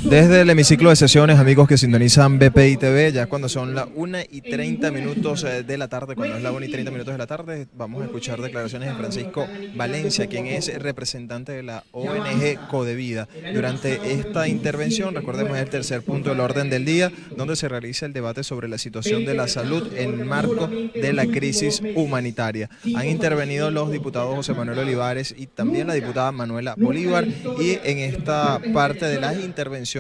Desde el hemiciclo de sesiones, amigos que sintonizan BPI TV, ya cuando son las 1:30 de la tarde, cuando es la 1:30 de la tarde, vamos a escuchar declaraciones de Francisco Valencia, quien es representante de la ONG Codevida. Durante esta intervención, recordemos, es el tercer punto del orden del día, donde se realiza el debate sobre la situación de la salud en el marco de la crisis humanitaria. Han intervenido los diputados José Manuel Olivares y también la diputada Manuela Bolívar, y en esta parte de las intervenciones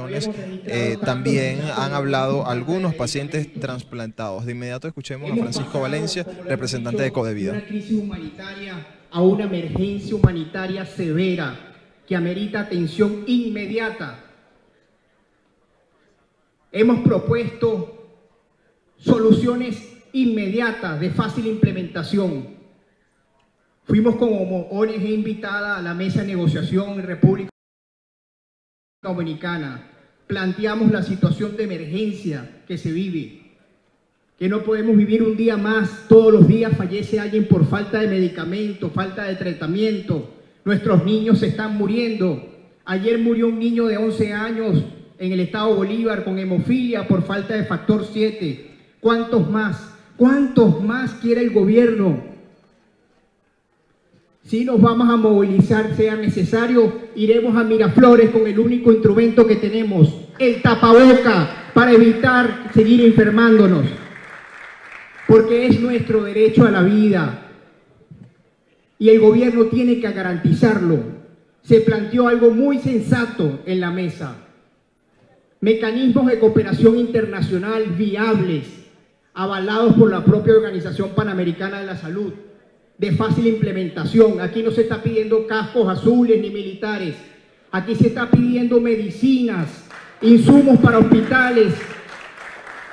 también han hablado algunos pacientes trasplantados. De inmediato escuchemos a Francisco Valencia, representante de Codevida. Una crisis humanitaria a una emergencia humanitaria severa que amerita atención inmediata. Hemos propuesto soluciones inmediatas de fácil implementación. Fuimos como ONG invitada a la mesa de negociación en República Dominicana. Planteamos la situación de emergencia que se vive, que no podemos vivir un día más. Todos los días fallece alguien por falta de medicamento, falta de tratamiento. Nuestros niños se están muriendo. Ayer murió un niño de 11 años en el estado Bolívar con hemofilia por falta de factor 7. ¿Cuántos más? ¿Cuántos más quiere el gobierno? Si nos vamos a movilizar, sea necesario, iremos a Miraflores con el único instrumento que tenemos, el tapaboca, para evitar seguir enfermándonos. Porque es nuestro derecho a la vida y el gobierno tiene que garantizarlo. Se planteó algo muy sensato en la mesa: mecanismos de cooperación internacional viables, avalados por la propia Organización Panamericana de la Salud, de fácil implementación. Aquí no se está pidiendo cascos azules ni militares. Aquí se está pidiendo medicinas, insumos para hospitales,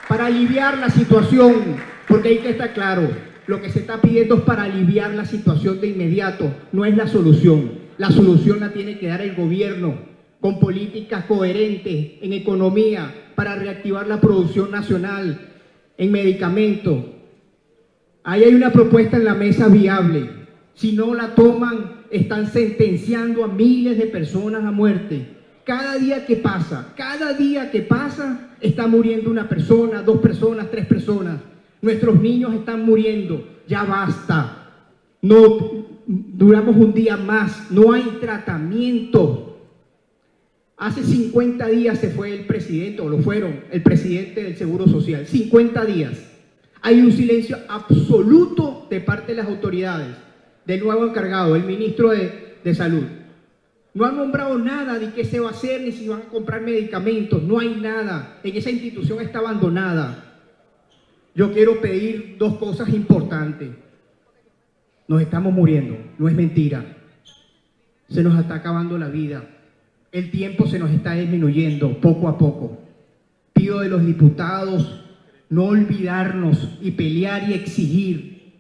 para aliviar la situación, porque hay que estar claro, lo que se está pidiendo es para aliviar la situación de inmediato, no es la solución. La solución la tiene que dar el gobierno, con políticas coherentes en economía, para reactivar la producción nacional en medicamentos. Ahí hay una propuesta en la mesa viable. Si no la toman, están sentenciando a miles de personas a muerte. Cada día que pasa, está muriendo una persona, 2 personas, 3 personas. Nuestros niños están muriendo. Ya basta. No duramos un día más. No hay tratamiento. Hace 50 días se fue el presidente, o lo fueron, el presidente del Seguro Social. 50 días. Hay un silencio absoluto de parte de las autoridades, del nuevo encargado, el ministro de Salud. No han nombrado nada de qué se va a hacer, ni si van a comprar medicamentos. No hay nada. En esa institución está abandonada. Yo quiero pedir 2 cosas importantes. Nos estamos muriendo, no es mentira. Se nos está acabando la vida. El tiempo se nos está disminuyendo poco a poco. Pido de los diputados no olvidarnos y pelear y exigir.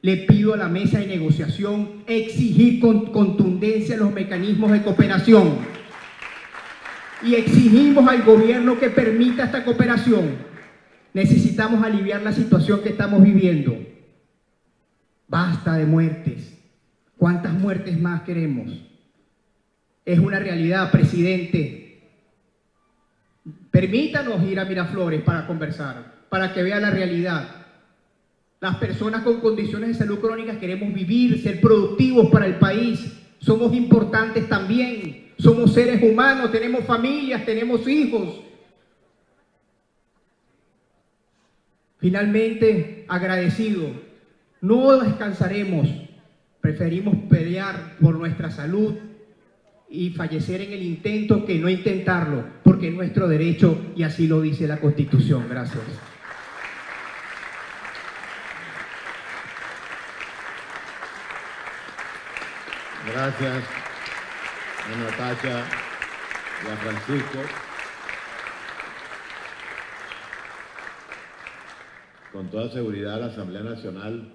Le pido a la mesa de negociación exigir con contundencia los mecanismos de cooperación. Y exigimos al gobierno que permita esta cooperación. Necesitamos aliviar la situación que estamos viviendo. Basta de muertes. ¿Cuántas muertes más queremos? Es una realidad, presidente. Permítanos ir a Miraflores para conversar, para que vea la realidad. Las personas con condiciones de salud crónicas queremos vivir, ser productivos para el país. Somos importantes también. Somos seres humanos, tenemos familias, tenemos hijos. Finalmente, agradecido. No descansaremos. Preferimos pelear por nuestra salud y fallecer en el intento que no intentarlo, porque es nuestro derecho y así lo dice la Constitución. Gracias. Gracias a Natacha y a Francisco. Con toda seguridad, la Asamblea Nacional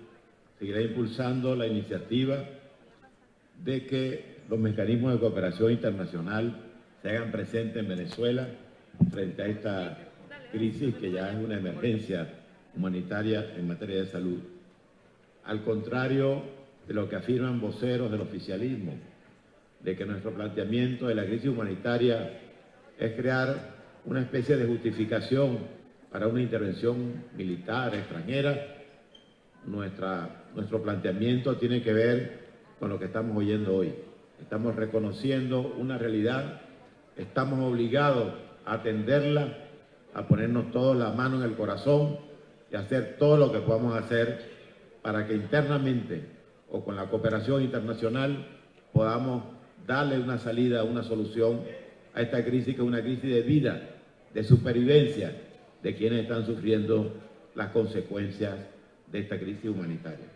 seguirá impulsando la iniciativa de que los mecanismos de cooperación internacional se hagan presentes en Venezuela frente a esta crisis que ya es una emergencia humanitaria en materia de salud. Al contrario de lo que afirman voceros del oficialismo, de que nuestro planteamiento de la crisis humanitaria es crear una especie de justificación para una intervención militar extranjera. Nuestro planteamiento tiene que ver con lo que estamos oyendo hoy. Estamos reconociendo una realidad, estamos obligados a atenderla, a ponernos todos la mano en el corazón y hacer todo lo que podamos hacer para que internamente o con la cooperación internacional podamos darle una salida, una solución a esta crisis, que es una crisis de vida, de supervivencia de quienes están sufriendo las consecuencias de esta crisis humanitaria.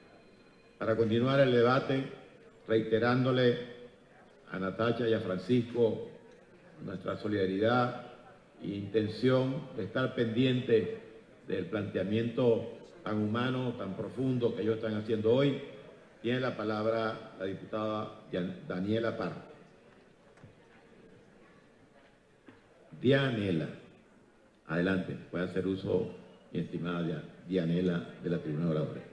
Para continuar el debate, reiterándole a Natacha y a Francisco nuestra solidaridad e intención de estar pendiente del planteamiento tan humano, tan profundo que ellos están haciendo hoy, tiene la palabra la diputada Daniela Parra. Dianela, adelante, puede hacer uso, mi estimada Dianela, de la tribuna de oradores.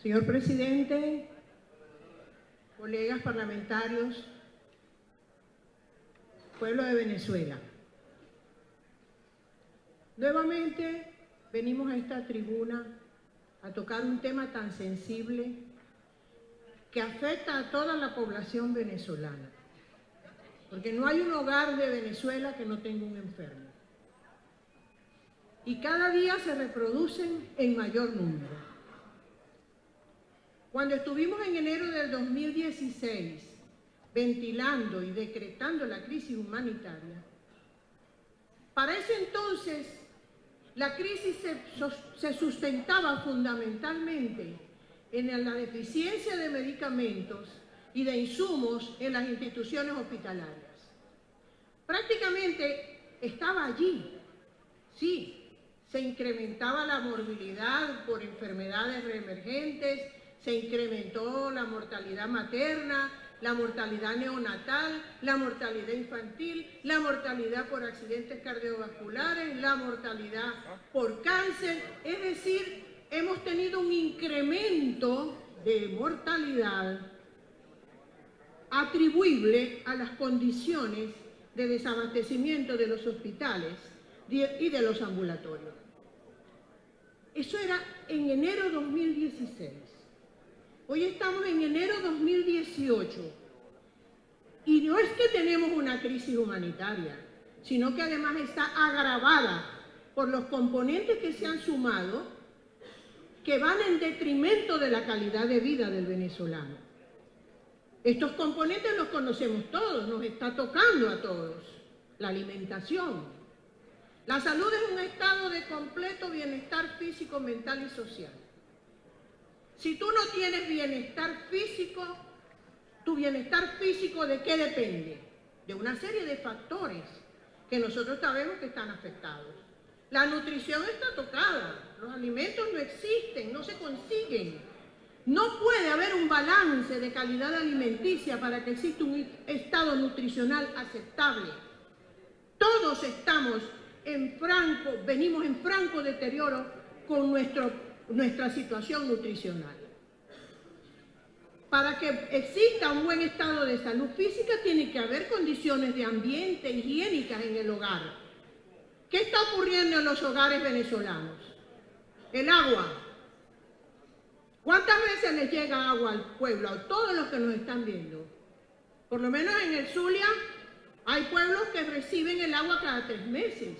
Señor presidente, colegas parlamentarios, pueblo de Venezuela, nuevamente venimos a esta tribuna a tocar un tema tan sensible que afecta a toda la población venezolana, porque no hay un hogar de Venezuela que no tenga un enfermo. Y cada día se reproducen en mayor número. Cuando estuvimos en enero del 2016 ventilando y decretando la crisis humanitaria, para ese entonces la crisis se sustentaba fundamentalmente en la deficiencia de medicamentos y de insumos en las instituciones hospitalarias. Prácticamente estaba allí, sí, se incrementaba la morbilidad por enfermedades reemergentes, se incrementó la mortalidad materna, la mortalidad neonatal, la mortalidad infantil, la mortalidad por accidentes cardiovasculares, la mortalidad por cáncer. Es decir, hemos tenido un incremento de mortalidad atribuible a las condiciones de desabastecimiento de los hospitales y de los ambulatorios. Eso era en enero 2016. Hoy estamos en enero 2018 y no es que tenemos una crisis humanitaria, sino que además está agravada por los componentes que se han sumado, que van en detrimento de la calidad de vida del venezolano. Estos componentes los conocemos todos, nos está tocando a todos. La alimentación. La salud es un estado de completo bienestar físico, mental y social. Si tú no tienes bienestar físico, ¿tu bienestar físico de qué depende? De una serie de factores que nosotros sabemos que están afectados. La nutrición está tocada, los alimentos no existen, no se consiguen. No puede haber un balance de calidad alimenticia para que exista un estado nutricional aceptable. Todos venimos en franco deterioro con nuestra situación nutricional. Para que exista un buen estado de salud física tiene que haber condiciones de ambiente higiénicas en el hogar. ¿Qué está ocurriendo en los hogares venezolanos? El agua. ¿Cuántas veces les llega agua al pueblo, a todos los que nos están viendo? Por lo menos en el Zulia hay pueblos que reciben el agua cada 3 meses.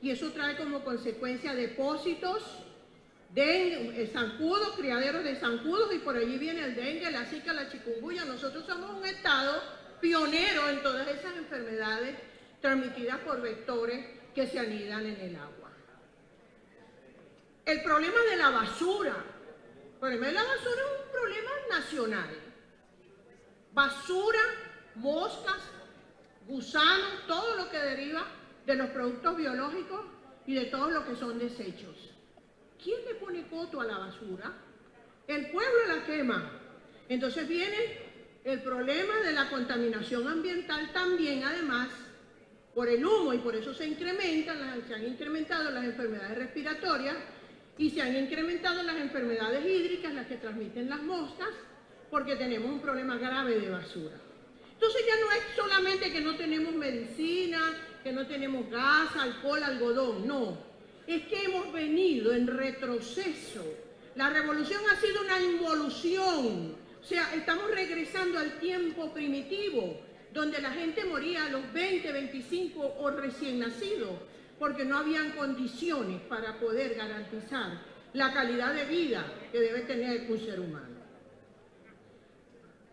Y eso trae como consecuencia depósitos de zancudos, criaderos de zancudos, y por allí viene el dengue, la zika, la chikungunya. Nosotros somos un estado pionero en todas esas enfermedades transmitidas por vectores que se anidan en el agua. El problema de la basura. El problema de la basura es un problema nacional. Basura, moscas, gusanos, todo lo que deriva de los productos biológicos y de todo lo que son desechos. ¿Quién le pone coto a la basura? El pueblo la quema. Entonces viene el problema de la contaminación ambiental también, además, por el humo, y por eso se han incrementado las enfermedades respiratorias y se han incrementado las enfermedades hídricas, las que transmiten las moscas, porque tenemos un problema grave de basura. Entonces ya no es solamente que no tenemos medicina, que no tenemos gas, alcohol, algodón, no. Es que hemos venido en retroceso. La revolución ha sido una involución. O sea, estamos regresando al tiempo primitivo, donde la gente moría a los 20, 25 o recién nacidos, porque no habían condiciones para poder garantizar la calidad de vida que debe tener un ser humano.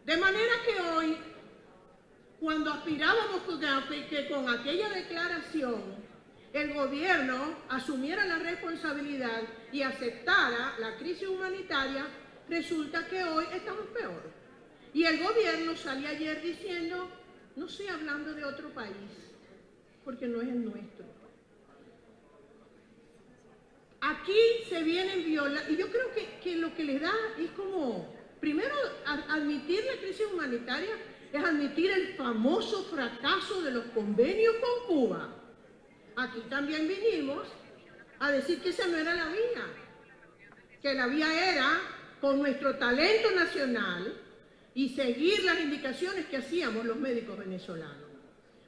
De manera que hoy, cuando aspirábamos que con aquella declaración el gobierno asumiera la responsabilidad y aceptara la crisis humanitaria, resulta que hoy estamos peor. Y el gobierno salió ayer diciendo, no estoy hablando de otro país, porque no es el nuestro. Aquí se vienen violando, y yo creo que lo que les da es como, primero, admitir la crisis humanitaria, es admitir el famoso fracaso de los convenios con Cuba. Aquí también vinimos a decir que esa no era la vía, que la vía era con nuestro talento nacional y seguir las indicaciones que hacíamos los médicos venezolanos.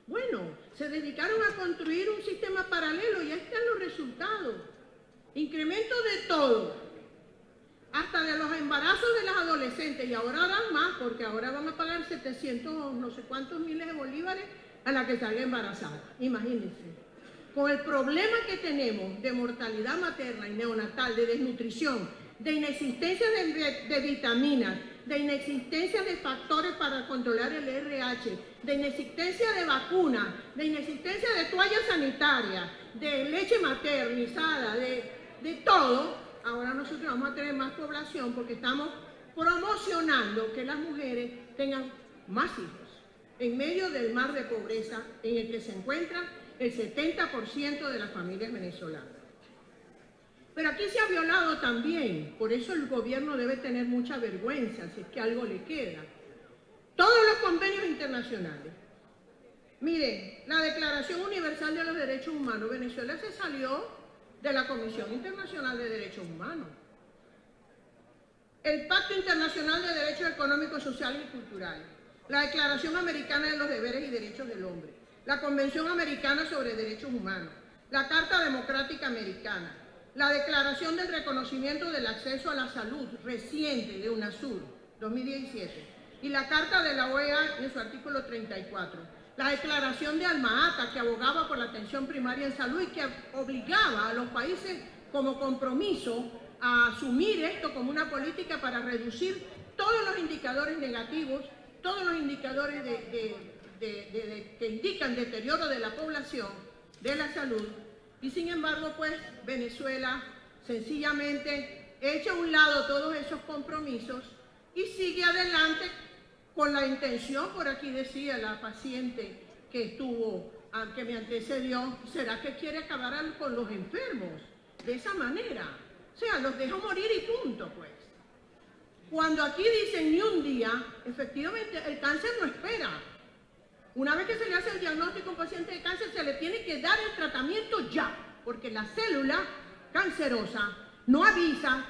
Bueno, se dedicaron a construir un sistema paralelo y ahí están los resultados. Incremento de todo, hasta de los embarazos de las adolescentes, y ahora harán más, porque ahora van a pagar 700 no sé cuántos miles de bolívares a la que salga embarazada. Imagínense. Con el problema que tenemos de mortalidad materna y neonatal, de desnutrición, de inexistencia de vitaminas, de inexistencia de factores para controlar el RH, de inexistencia de vacunas, de inexistencia de toallas sanitarias, de leche maternizada, de todo, ahora nosotros vamos a tener más población porque estamos promocionando que las mujeres tengan más hijos en medio del mar de pobreza en el que se encuentran el 70% de las familias venezolanas. Pero aquí se ha violado también, por eso el gobierno debe tener mucha vergüenza, si es que algo le queda, todos los convenios internacionales. Miren, la Declaración Universal de los Derechos Humanos, Venezuela se salió de la Comisión Internacional de Derechos Humanos. El Pacto Internacional de Derechos Económicos, Sociales y Culturales, la Declaración Americana de los Deberes y Derechos del Hombre, la Convención Americana sobre Derechos Humanos, la Carta Democrática Americana, la Declaración del Reconocimiento del Acceso a la Salud reciente de UNASUR, 2017, y la Carta de la OEA en su artículo 34, la Declaración de Alma Ata, que abogaba por la atención primaria en salud y que obligaba a los países como compromiso a asumir esto como una política para reducir todos los indicadores negativos, todos los indicadores que indican deterioro de la población, de la salud. Y sin embargo, pues, Venezuela sencillamente echa a un lado todos esos compromisos y sigue adelante con la intención, por aquí decía la paciente que estuvo, que me antecedió, ¿será que quiere acabar con los enfermos de esa manera? O sea, los dejo morir y punto, pues. Cuando aquí dicen ni un día, efectivamente el cáncer no espera. Una vez que se le hace el diagnóstico a un paciente de cáncer, se le tiene que dar el tratamiento ya, porque la célula cancerosa no avisa,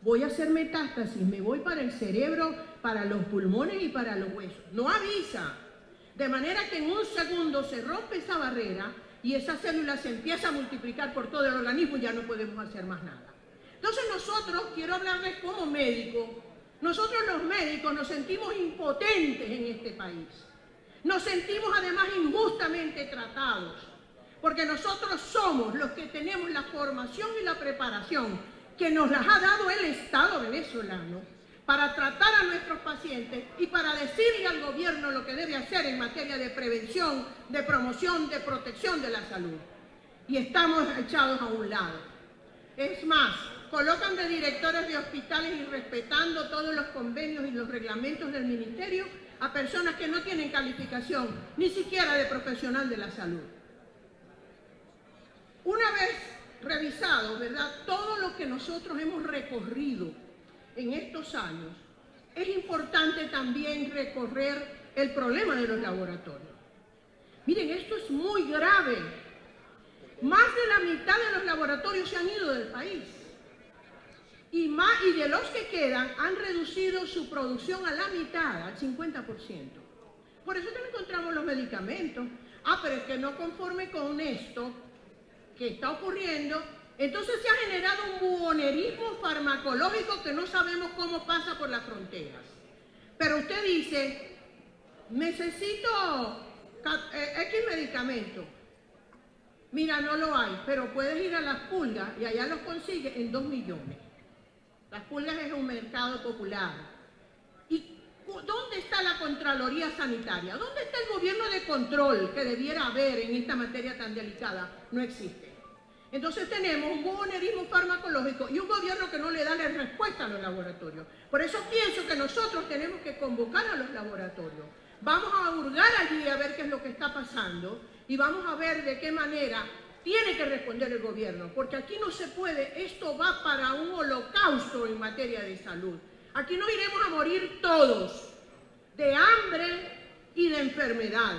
voy a hacer metástasis, me voy para el cerebro, para los pulmones y para los huesos. No avisa. De manera que en un segundo se rompe esa barrera y esa célula se empieza a multiplicar por todo el organismo y ya no podemos hacer más nada. Entonces nosotros, quiero hablarles como médicos, nosotros los médicos nos sentimos impotentes en este país. Nos sentimos además injustamente tratados, porque nosotros somos los que tenemos la formación y la preparación que nos las ha dado el Estado venezolano para tratar a nuestros pacientes y para decirle al gobierno lo que debe hacer en materia de prevención, de promoción, de protección de la salud. Y estamos echados a un lado. Es más, colocan de directores de hospitales y respetando todos los convenios y los reglamentos del ministerio a personas que no tienen calificación, ni siquiera de profesional de la salud. Una vez revisado, ¿verdad?, todo lo que nosotros hemos recorrido en estos años, es importante también recorrer el problema de los laboratorios. Miren, esto es muy grave. Más de la mitad de los laboratorios se han ido del país. Y de los que quedan han reducido su producción a la mitad, al 50%. Por eso que no encontramos los medicamentos. Pero es que no conforme con esto que está ocurriendo, entonces se ha generado un buhonerismo farmacológico que no sabemos cómo pasa por las fronteras. Pero usted dice, necesito X medicamento. Mira, no lo hay, pero puedes ir a Las Pulgas y allá los consigues en 2 millones. Las Pulgas es un mercado popular. ¿Y dónde está la Contraloría Sanitaria? ¿Dónde está el gobierno de control que debiera haber en esta materia tan delicada? No existe. Entonces tenemos un buhonerismo farmacológico y un gobierno que no le da la respuesta a los laboratorios. Por eso pienso que nosotros tenemos que convocar a los laboratorios. Vamos a hurgar allí a ver qué es lo que está pasando y vamos a ver de qué manera tiene que responder el gobierno, porque aquí no se puede, esto va para un holocausto en materia de salud. Aquí nos iremos a morir todos de hambre y de enfermedad.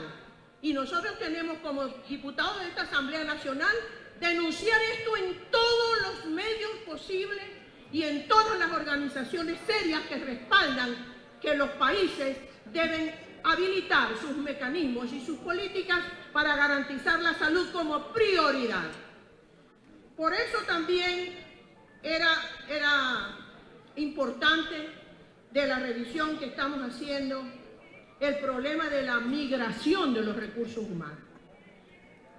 Y nosotros tenemos como diputados de esta Asamblea Nacional denunciar esto en todos los medios posibles y en todas las organizaciones serias que respaldan que los países deben habilitar sus mecanismos y sus políticas para garantizar la salud como prioridad. Por eso también era importante de la revisión que estamos haciendo el problema de la migración de los recursos humanos.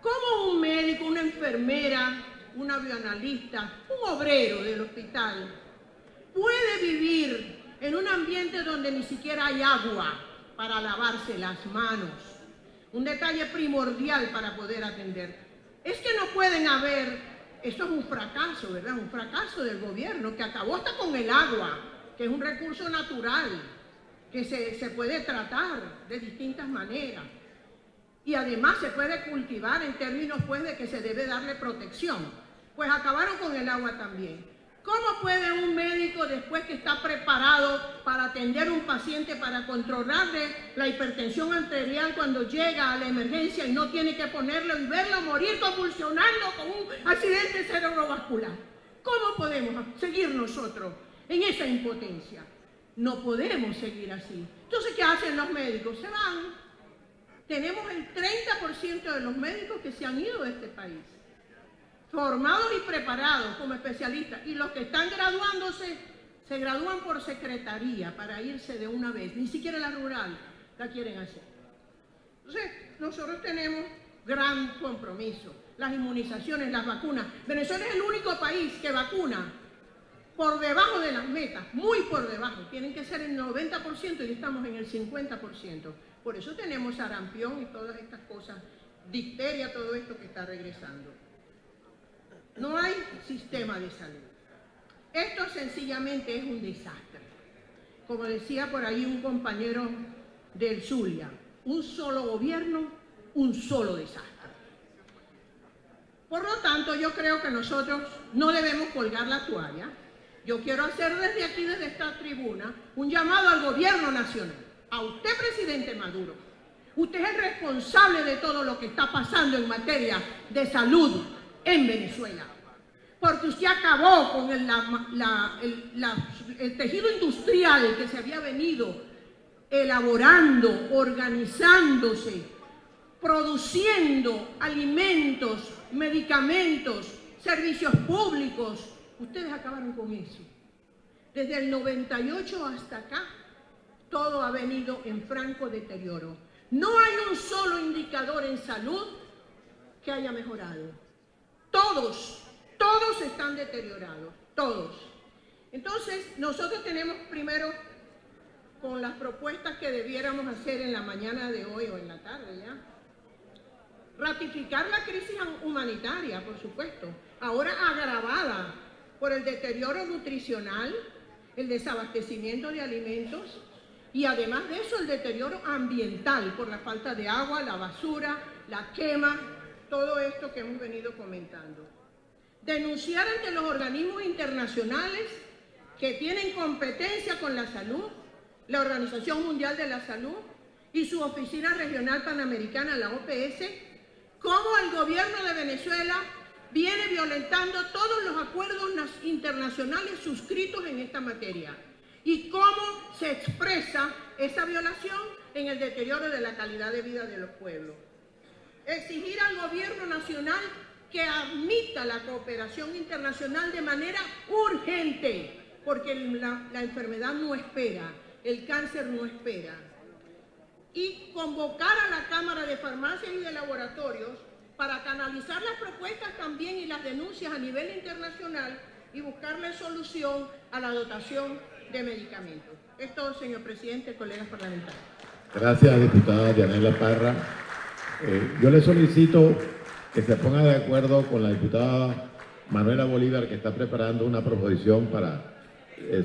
¿Cómo un médico, una enfermera, una bioanalista, un obrero del hospital puede vivir en un ambiente donde ni siquiera hay agua para lavarse las manos? Un detalle primordial para poder atender. Es que no pueden haber, esto es un fracaso, ¿verdad? Un fracaso del gobierno que acabó hasta con el agua, que es un recurso natural, que se puede tratar de distintas maneras. Y además se puede cultivar en términos pues de que se debe darle protección. Pues acabaron con el agua también. ¿Cómo puede un médico, después que está preparado para atender a un paciente, para controlarle la hipertensión arterial cuando llega a la emergencia y no tiene que ponerlo y verlo morir convulsionando con un accidente cerebrovascular? ¿Cómo podemos seguir nosotros en esa impotencia? No podemos seguir así. Entonces, ¿qué hacen los médicos? Se van. Tenemos el 30% de los médicos que se han ido de este país, formados y preparados como especialistas, y los que están graduándose se gradúan por secretaría para irse de una vez, ni siquiera la rural la quieren hacer. Entonces, nosotros tenemos gran compromiso, las inmunizaciones, las vacunas. Venezuela es el único país que vacuna por debajo de las metas, muy por debajo, tienen que ser el 90% y estamos en el 50%. Por eso tenemos sarampión y todas estas cosas, difteria, todo esto que está regresando. No hay sistema de salud. Esto sencillamente es un desastre. Como decía por ahí un compañero del Zulia, un solo gobierno, un solo desastre. Por lo tanto, yo creo que nosotros no debemos colgar la toalla. Yo quiero hacer desde aquí, desde esta tribuna, un llamado al gobierno nacional. A usted, presidente Maduro, usted es el responsable de todo lo que está pasando en materia de salud en Venezuela, porque usted acabó con el tejido industrial que se había venido elaborando, organizándose, produciendo alimentos, medicamentos, servicios públicos. Ustedes acabaron con eso. Desde el 98 hasta acá, todo ha venido en franco deterioro. No hay un solo indicador en salud que haya mejorado. Todos están deteriorados, todos. Entonces, nosotros tenemos primero, con las propuestas que debiéramos hacer en la mañana de hoy o en la tarde ya, ratificar la crisis humanitaria, por supuesto, ahora agravada por el deterioro nutricional, el desabastecimiento de alimentos, y además de eso el deterioro ambiental por la falta de agua, la basura, la quema, todo esto que hemos venido comentando. Denunciar ante los organismos internacionales que tienen competencia con la salud, la Organización Mundial de la Salud, y su Oficina Regional Panamericana, la OPS, cómo el gobierno de Venezuela viene violentando todos los acuerdos internacionales suscritos en esta materia y cómo se expresa esa violación en el deterioro de la calidad de vida de los pueblos. Exigir al gobierno nacional que admita la cooperación internacional de manera urgente, porque la enfermedad no espera, el cáncer no espera. Y convocar a la Cámara de Farmacias y de Laboratorios para canalizar las propuestas también y las denuncias a nivel internacional y buscarle solución a la dotación de medicamentos. Es todo, señor presidente, colegas parlamentarios. Gracias, diputada Yanela Parra. Yo le solicito que se ponga de acuerdo con la diputada Manuela Bolívar, que está preparando una proposición para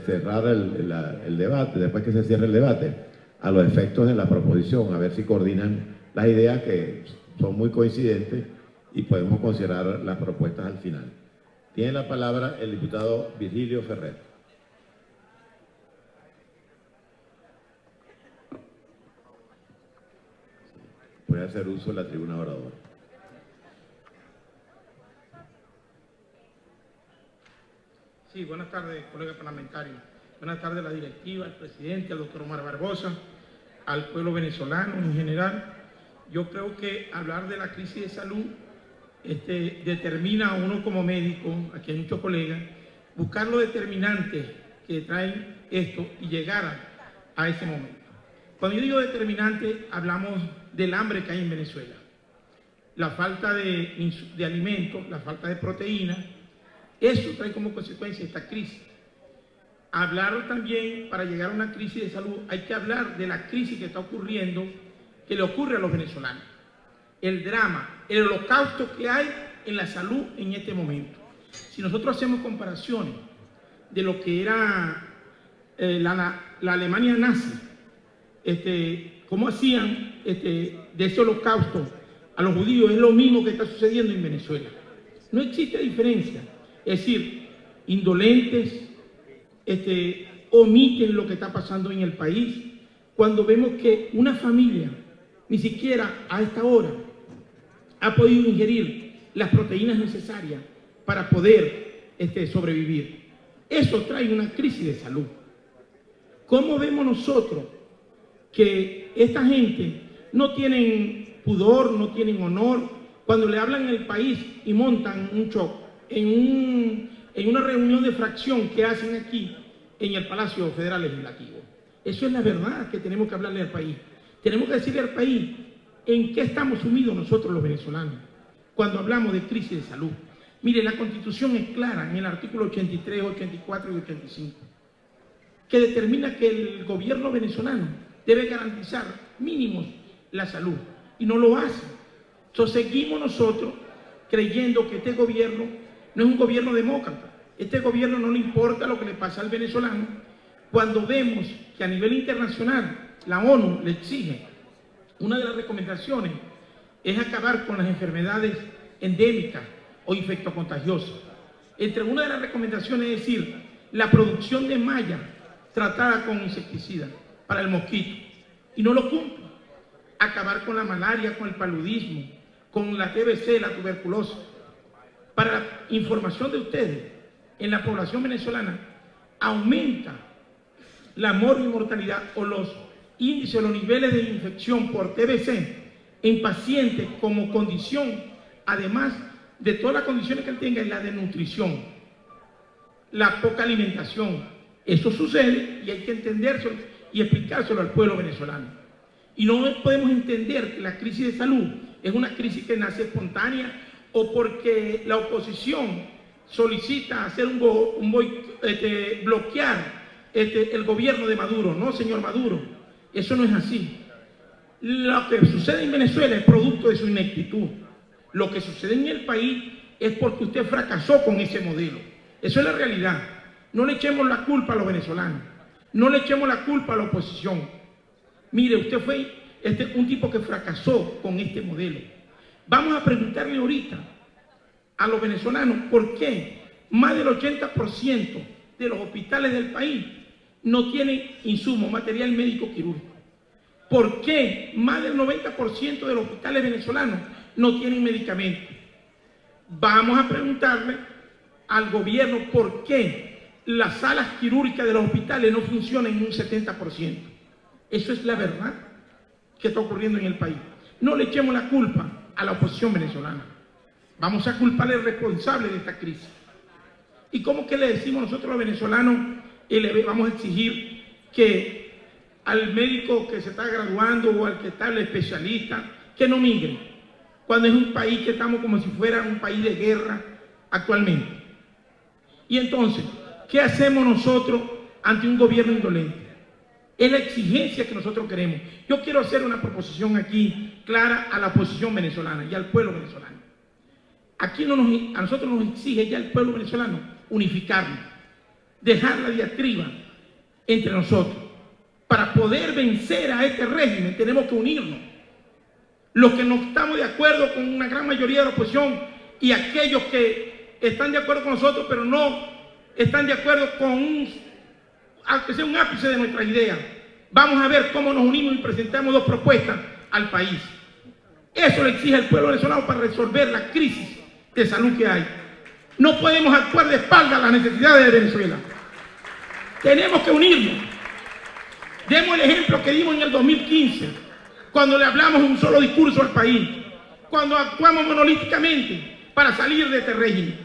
cerrar el debate, después que se cierre el debate, a los efectos de la proposición, a ver si coordinan las ideas que son muy coincidentes y podemos considerar las propuestas al final. Tiene la palabra el diputado Virgilio Ferrer. Voy a hacer uso de la tribuna oradora. Sí, buenas tardes, colegas parlamentarios. Buenas tardes a la directiva, al presidente, al doctor Omar Barbosa, al pueblo venezolano en general. Yo creo que hablar de la crisis de salud determina a uno como médico, aquí hay muchos colegas, buscar los determinantes que traen esto y llegar a ese momento. Cuando yo digo determinante, hablamos del hambre que hay en Venezuela, la falta de alimentos, la falta de proteínas. Eso trae como consecuencia esta crisis. Hablar también, para llegar a una crisis de salud, hay que hablar de la crisis que está ocurriendo, que le ocurre a los venezolanos. El drama, el holocausto que hay en la salud en este momento. Si nosotros hacemos comparaciones de lo que era la Alemania nazi, cómo hacían de ese holocausto a los judíos, es lo mismo que está sucediendo en Venezuela. No existe diferencia. Es decir, indolentes, omiten lo que está pasando en el país, cuando vemos que una familia ni siquiera a esta hora ha podido ingerir las proteínas necesarias para poder sobrevivir. Eso trae una crisis de salud. ¿Cómo vemos nosotros que esta gente no tienen pudor, no tienen honor, cuando le hablan en el país y montan un show en una reunión de fracción que hacen aquí en el Palacio Federal Legislativo? Eso es la verdad que tenemos que hablarle al país. Tenemos que decirle al país en qué estamos sumidos nosotros los venezolanos cuando hablamos de crisis de salud. Mire, la Constitución es clara en el artículo 83, 84 y 85, que determina que el gobierno venezolano debe garantizar mínimos la salud, y no lo hace. Entonces seguimos nosotros creyendo que este gobierno no es un gobierno demócrata. Este gobierno no le importa lo que le pasa al venezolano, cuando vemos que a nivel internacional la ONU le exige, una de las recomendaciones es acabar con las enfermedades endémicas o infectocontagiosas. Entre una de las recomendaciones es decir, la producción de malla tratada con insecticida para el mosquito, y no lo cumple. Acabar con la malaria, con el paludismo, con la TBC, la tuberculosis. Para la información de ustedes, en la población venezolana aumenta la mortalidad o los índices, los niveles de infección por TBC en pacientes como condición, además de todas las condiciones que él tenga, en la desnutrición, la poca alimentación. Eso sucede y hay que entenderlo y explicárselo al pueblo venezolano. Y no podemos entender que la crisis de salud es una crisis que nace espontánea o porque la oposición solicita hacer bloquear el gobierno de Maduro. No, señor Maduro, eso no es así. Lo que sucede en Venezuela es producto de su ineptitud. Lo que sucede en el país es porque usted fracasó con ese modelo. Eso es la realidad. No le echemos la culpa a los venezolanos. No le echemos la culpa a la oposición. Mire, usted fue un tipo que fracasó con este modelo. Vamos a preguntarle ahorita a los venezolanos por qué más del 80% de los hospitales del país no tienen insumos, material médico quirúrgico. ¿Por qué más del 90% de los hospitales venezolanos no tienen medicamentos? Vamos a preguntarle al gobierno por qué las salas quirúrgicas de los hospitales no funcionan en un 70%. Eso es la verdad que está ocurriendo en el país. No le echemos la culpa a la oposición venezolana. Vamos a culparle al responsable de esta crisis. ¿Y cómo que le decimos nosotros a los venezolanos y le vamos a exigir que al médico que se está graduando o al que está el especialista, que no migre, cuando es un país que estamos como si fuera un país de guerra actualmente? Y entonces, ¿qué hacemos nosotros ante un gobierno indolente? Es la exigencia que nosotros queremos. Yo quiero hacer una proposición aquí clara a la oposición venezolana y al pueblo venezolano. Aquí a nosotros nos exige ya el pueblo venezolano unificarnos, dejar la diatriba entre nosotros. Para poder vencer a este régimen tenemos que unirnos. Los que no estamos de acuerdo con una gran mayoría de la oposición y aquellos que están de acuerdo con nosotros pero no están de acuerdo con aunque sea un ápice de nuestras ideas, vamos a ver cómo nos unimos y presentamos dos propuestas al país. Eso le exige al pueblo venezolano para resolver la crisis de salud que hay. No podemos actuar de espaldas a las necesidades de Venezuela. Tenemos que unirnos. Demos el ejemplo que dimos en el 2015, cuando le hablamos un solo discurso al país, cuando actuamos monolíticamente para salir de este régimen.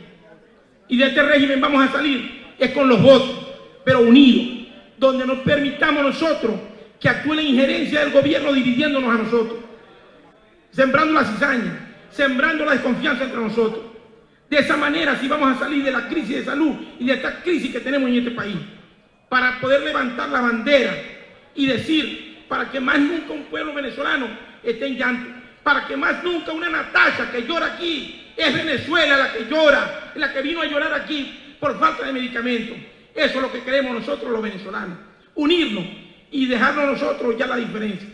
Y de este régimen vamos a salir es con los votos, pero unidos, donde nos permitamos nosotros que actúe la injerencia del gobierno dividiéndonos a nosotros, sembrando la cizaña, sembrando la desconfianza entre nosotros. De esa manera sí vamos a salir de la crisis de salud y de esta crisis que tenemos en este país, para poder levantar la bandera y decir, para que más nunca un pueblo venezolano esté en llanto, para que más nunca una Natasha que llora aquí, es Venezuela la que llora, la que vino a llorar aquí por falta de medicamentos. Eso es lo que queremos nosotros los venezolanos, unirnos y dejarnos nosotros ya la diferencia.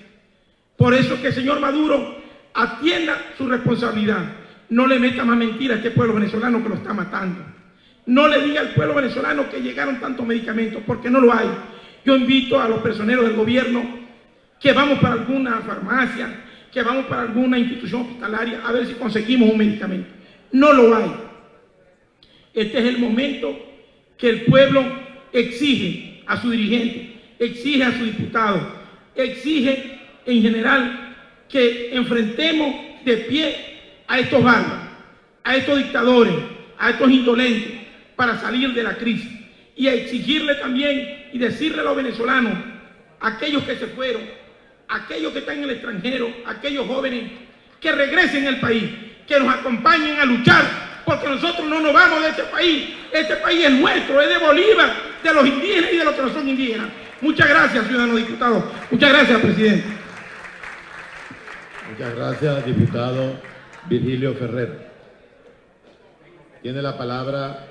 Por eso que el señor Maduro atienda su responsabilidad, no le meta más mentiras a este pueblo venezolano que lo está matando. No le diga al pueblo venezolano que llegaron tantos medicamentos, porque no lo hay. Yo invito a los personeros del gobierno que vamos para alguna farmacia, que vamos para alguna institución hospitalaria a ver si conseguimos un medicamento. No lo hay. Este es el momento que el pueblo exige a su dirigente, exige a su diputado, exige en general que enfrentemos de pie a estos bárbaros, a estos dictadores, a estos indolentes, para salir de la crisis. Y a exigirle también y decirle a los venezolanos, aquellos que se fueron, aquellos que están en el extranjero, aquellos jóvenes, que regresen al país, que nos acompañen a luchar, porque nosotros no nos vamos de este país. Este país es nuestro, es de Bolívar, de los indígenas y de los que no son indígenas. Muchas gracias, ciudadanos diputados. Muchas gracias, presidente. Muchas gracias, diputado Virgilio Ferrer. Tiene la palabra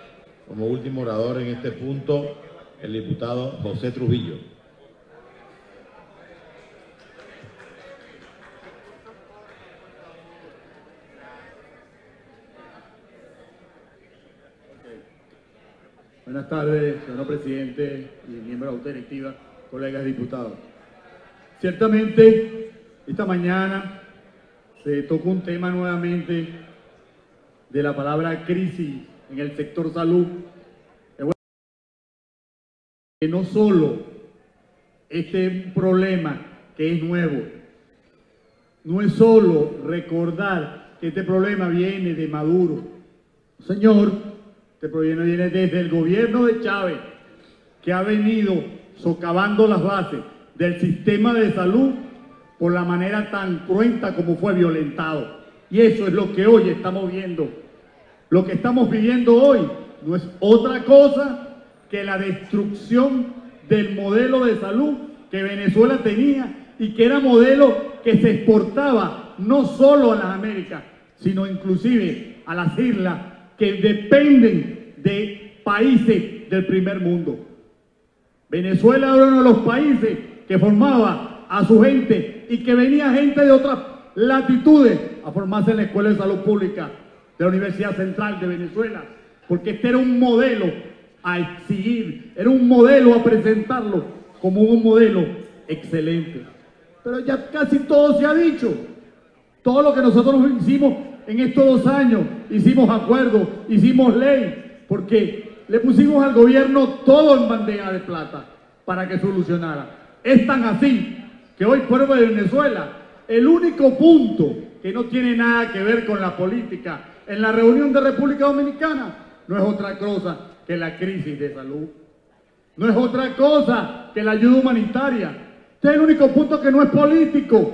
como último orador en este punto el diputado José Trujillo. Buenas tardes, señor presidente y miembros de la Junta Directiva, colegas diputados. Ciertamente, esta mañana se tocó un tema nuevamente de la palabra crisis en el sector salud. Que no solo este es un problema que es nuevo, no es solo recordar que este problema viene de Maduro. Señor, este problema viene desde el gobierno de Chávez, que ha venido socavando las bases del sistema de salud por la manera tan cruenta como fue violentado. Y eso es lo que hoy estamos viendo. Lo que estamos viviendo hoy no es otra cosa que la destrucción del modelo de salud que Venezuela tenía y que era modelo que se exportaba no solo a las Américas, sino inclusive a las islas que dependen de países del primer mundo. Venezuela era uno de los países que formaba a su gente y que venía gente de otras latitudes a formarse en la Escuela de Salud Pública de la Universidad Central de Venezuela, porque este era un modelo a exigir, era un modelo a presentarlo como un modelo excelente. pero ya casi todo se ha dicho. Todo lo que nosotros hicimos en estos 2 años, hicimos acuerdos, hicimos ley, porque le pusimos al gobierno todo en bandeja de plata para que solucionara. Es tan así que hoy pueblo de Venezuela, el único punto que no tiene nada que ver con la política en la reunión de República Dominicana no es otra cosa que la crisis de salud. No es otra cosa que la ayuda humanitaria. Este es el único punto que no es político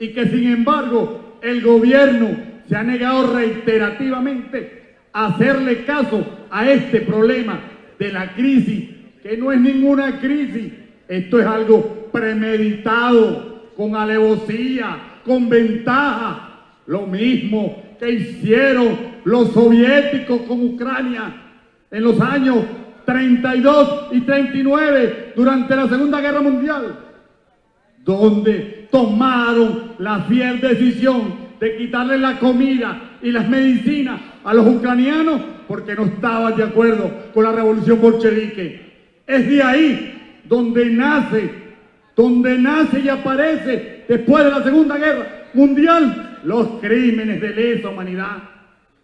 y que sin embargo el gobierno se ha negado reiterativamente a hacerle caso a este problema de la crisis, que no es ninguna crisis. Esto es algo premeditado, con alevosía, con ventaja. Lo mismo que hicieron los soviéticos con Ucrania en los años 32 y 39 durante la Segunda Guerra Mundial, donde tomaron la fiel decisión de quitarle la comida y las medicinas a los ucranianos porque no estaban de acuerdo con la revolución bolchevique. Es de ahí donde nace y aparece después de la Segunda Guerra Mundial los crímenes de lesa humanidad.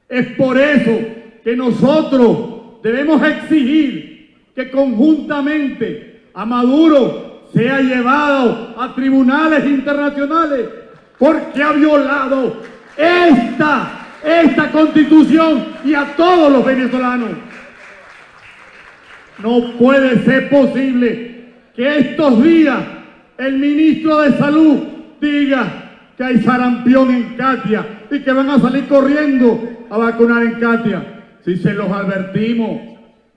Es por eso que nosotros debemos exigir que conjuntamente a Maduro sea llevado a tribunales internacionales porque ha violado esta Constitución y a todos los venezolanos. No puede ser posible que estos días el ministro de Salud diga que hay sarampión en Katia y que van a salir corriendo a vacunar en Katia. Si se los advertimos,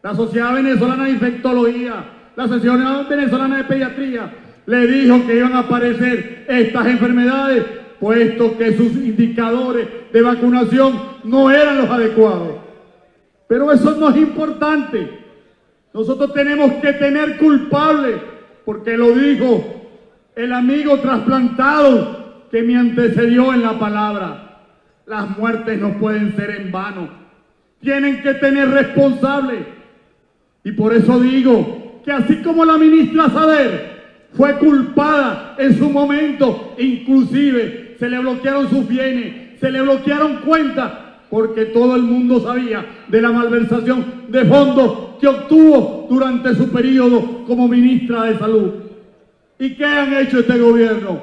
la Sociedad Venezolana de Infectología, la Sociedad Venezolana de Pediatría, le dijo que iban a aparecer estas enfermedades, puesto que sus indicadores de vacunación no eran los adecuados. Pero eso no es importante. Nosotros tenemos que tener culpables, porque lo dijo el amigo trasplantado que me antecedió en la palabra. Las muertes no pueden ser en vano. Tienen que tener responsables. Y por eso digo que así como la ministra Sader fue culpada en su momento, inclusive se le bloquearon sus bienes, se le bloquearon cuentas, porque todo el mundo sabía de la malversación de fondos que obtuvo durante su periodo como ministra de Salud. ¿Y qué han hecho este gobierno?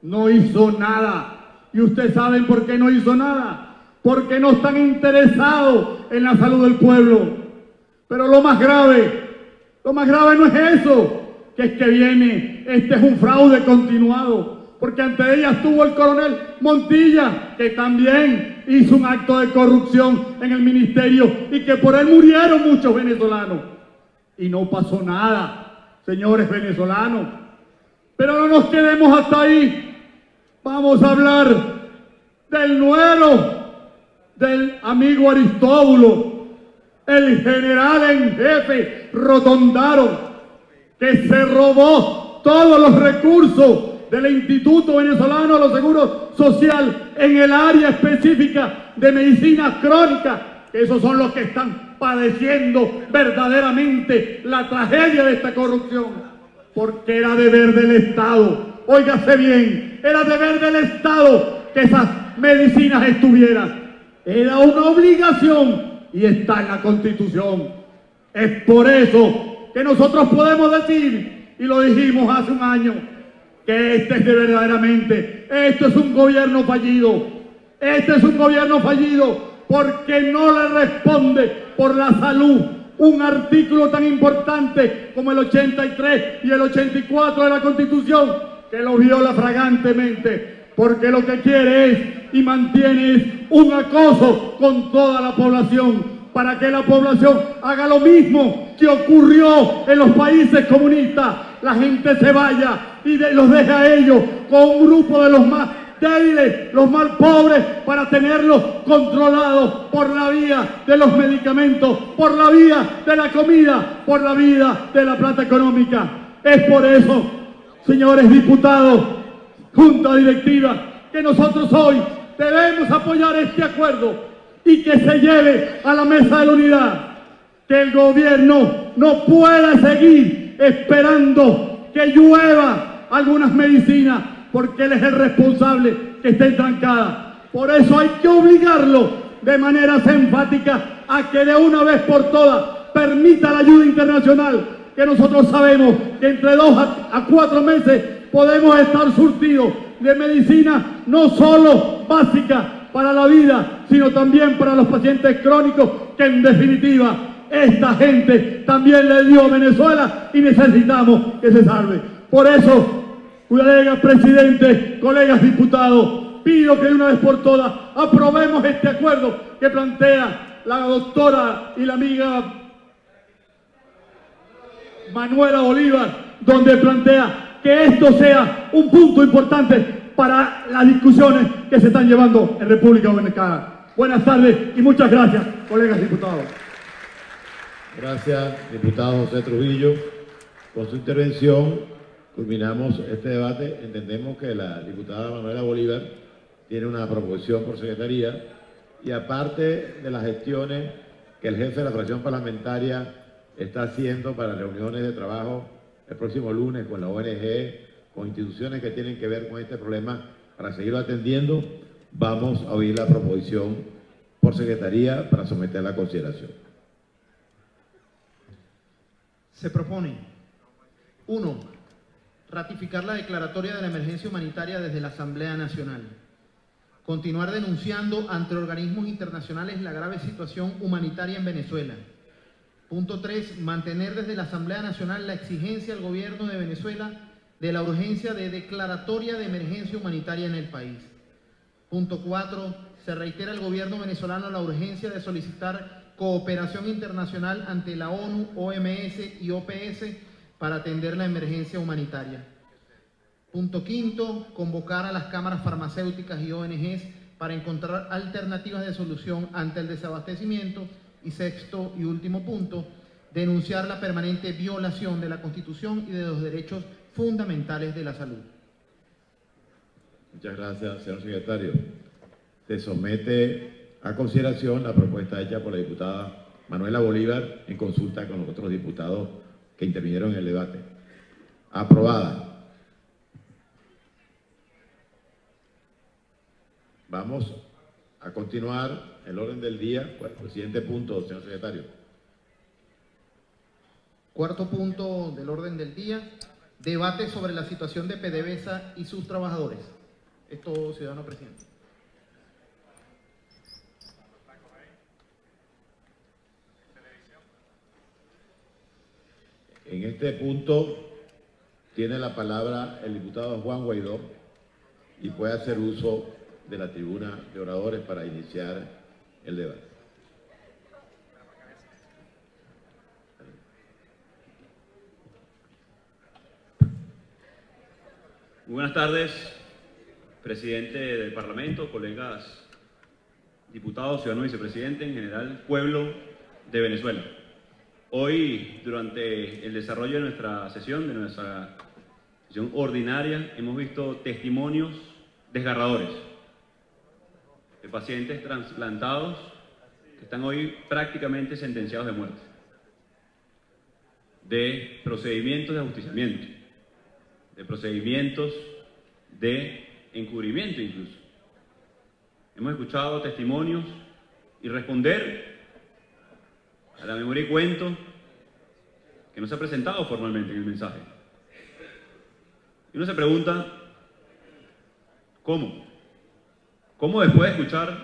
No hizo nada. ¿Y ustedes saben por qué no hizo nada? Porque no están interesados en la salud del pueblo. Pero lo más grave no es eso, que es que viene, este es un fraude continuado, porque ante ella estuvo el coronel Montilla, que también hizo un acto de corrupción en el ministerio y que por él murieron muchos venezolanos. Y no pasó nada, señores venezolanos. Pero no nos quedemos hasta ahí. Vamos a hablar del nuero, del amigo Aristóbulo, el general en jefe Rotondaro, que se robó todos los recursos del Instituto Venezolano de los Seguros Social en el área específica de medicina crónica, que esos son los que están padeciendo verdaderamente la tragedia de esta corrupción, porque era deber del Estado, óigase bien, era deber del Estado que esas medicinas estuvieran, era una obligación y está en la Constitución. Es por eso que nosotros podemos decir, y lo dijimos hace un año, que esto es un gobierno fallido. Este es un gobierno fallido porque no le responde por la salud un artículo tan importante como el 83 y el 84 de la Constitución, que lo viola flagrantemente, porque lo que quiere es y mantiene es un acoso con toda la población, para que la población haga lo mismo que ocurrió en los países comunistas. La gente se vaya y los deje a ellos con un grupo de los más débiles, los más pobres, para tenerlos controlados por la vía de los medicamentos, por la vía de la comida, por la vía de la plata económica. Es por eso, señores diputados, junta directiva, que nosotros hoy debemos apoyar este acuerdo y que se lleve a la mesa de la unidad, que el gobierno no pueda seguir esperando que llueva algunas medicinas porque él es el responsable que está entrancada. Por eso hay que obligarlo de maneras enfáticas a que de una vez por todas permita la ayuda internacional, que nosotros sabemos que entre 2 a 4 meses podemos estar surtidos de medicina no solo básica para la vida, sino también para los pacientes crónicos, que en definitiva esta gente también le dio a Venezuela y necesitamos que se salve. Por eso, colegas presidentes, colegas diputados, pido que de una vez por todas aprobemos este acuerdo que plantea la doctora y la amiga Manuela Bolívar, donde plantea que esto sea un punto importante para las discusiones que se están llevando en República Dominicana. Buenas tardes y muchas gracias, colegas diputados. Gracias, diputado José Trujillo. Con su intervención culminamos este debate. Entendemos que la diputada Manuela Bolívar tiene una proposición por secretaría y aparte de las gestiones que el jefe de la fracción parlamentaria está haciendo para reuniones de trabajo el próximo lunes con la ONG, con instituciones que tienen que ver con este problema para seguirlo atendiendo, vamos a oír la proposición por secretaría para someterla a consideración. Se propone: 1. Ratificar la declaratoria de la emergencia humanitaria desde la Asamblea Nacional. Continuar denunciando ante organismos internacionales la grave situación humanitaria en Venezuela. Punto 3. Mantener desde la Asamblea Nacional la exigencia al gobierno de Venezuela de la urgencia de declaratoria de emergencia humanitaria en el país. Punto 4. Se reitera al gobierno venezolano la urgencia de solicitar cooperación internacional ante la ONU, OMS y OPS para atender la emergencia humanitaria. Punto 5. Convocar a las cámaras farmacéuticas y ONGs para encontrar alternativas de solución ante el desabastecimiento. Y 6º y último punto, denunciar la permanente violación de la Constitución y de los derechos fundamentales de la salud. Muchas gracias, señor secretario. Se somete a consideración la propuesta hecha por la diputada Manuela Bolívar en consulta con los otros diputados que intervinieron en el debate. Aprobada. Vamos a continuar el orden del día. El siguiente punto, señor secretario. 4º punto del orden del día: debate sobre la situación de PDVSA y sus trabajadores. Esto, ciudadano presidente. En este punto tiene la palabra el diputado Juan Guaidó y puede hacer uso de la tribuna de oradores para iniciar el debate. Muy buenas tardes, presidente del Parlamento, colegas diputados, ciudadanos vicepresidente, en general, pueblo de Venezuela. Hoy, durante el desarrollo de nuestra sesión ordinaria, hemos visto testimonios desgarradores de pacientes trasplantados que están hoy prácticamente sentenciados de muerte, de procedimientos de ajusticiamiento, de procedimientos de encubrimiento incluso. Hemos escuchado testimonios y responder a la memoria y cuento que no se ha presentado formalmente en el mensaje. Y uno se pregunta, ¿cómo? ¿Cómo después de escuchar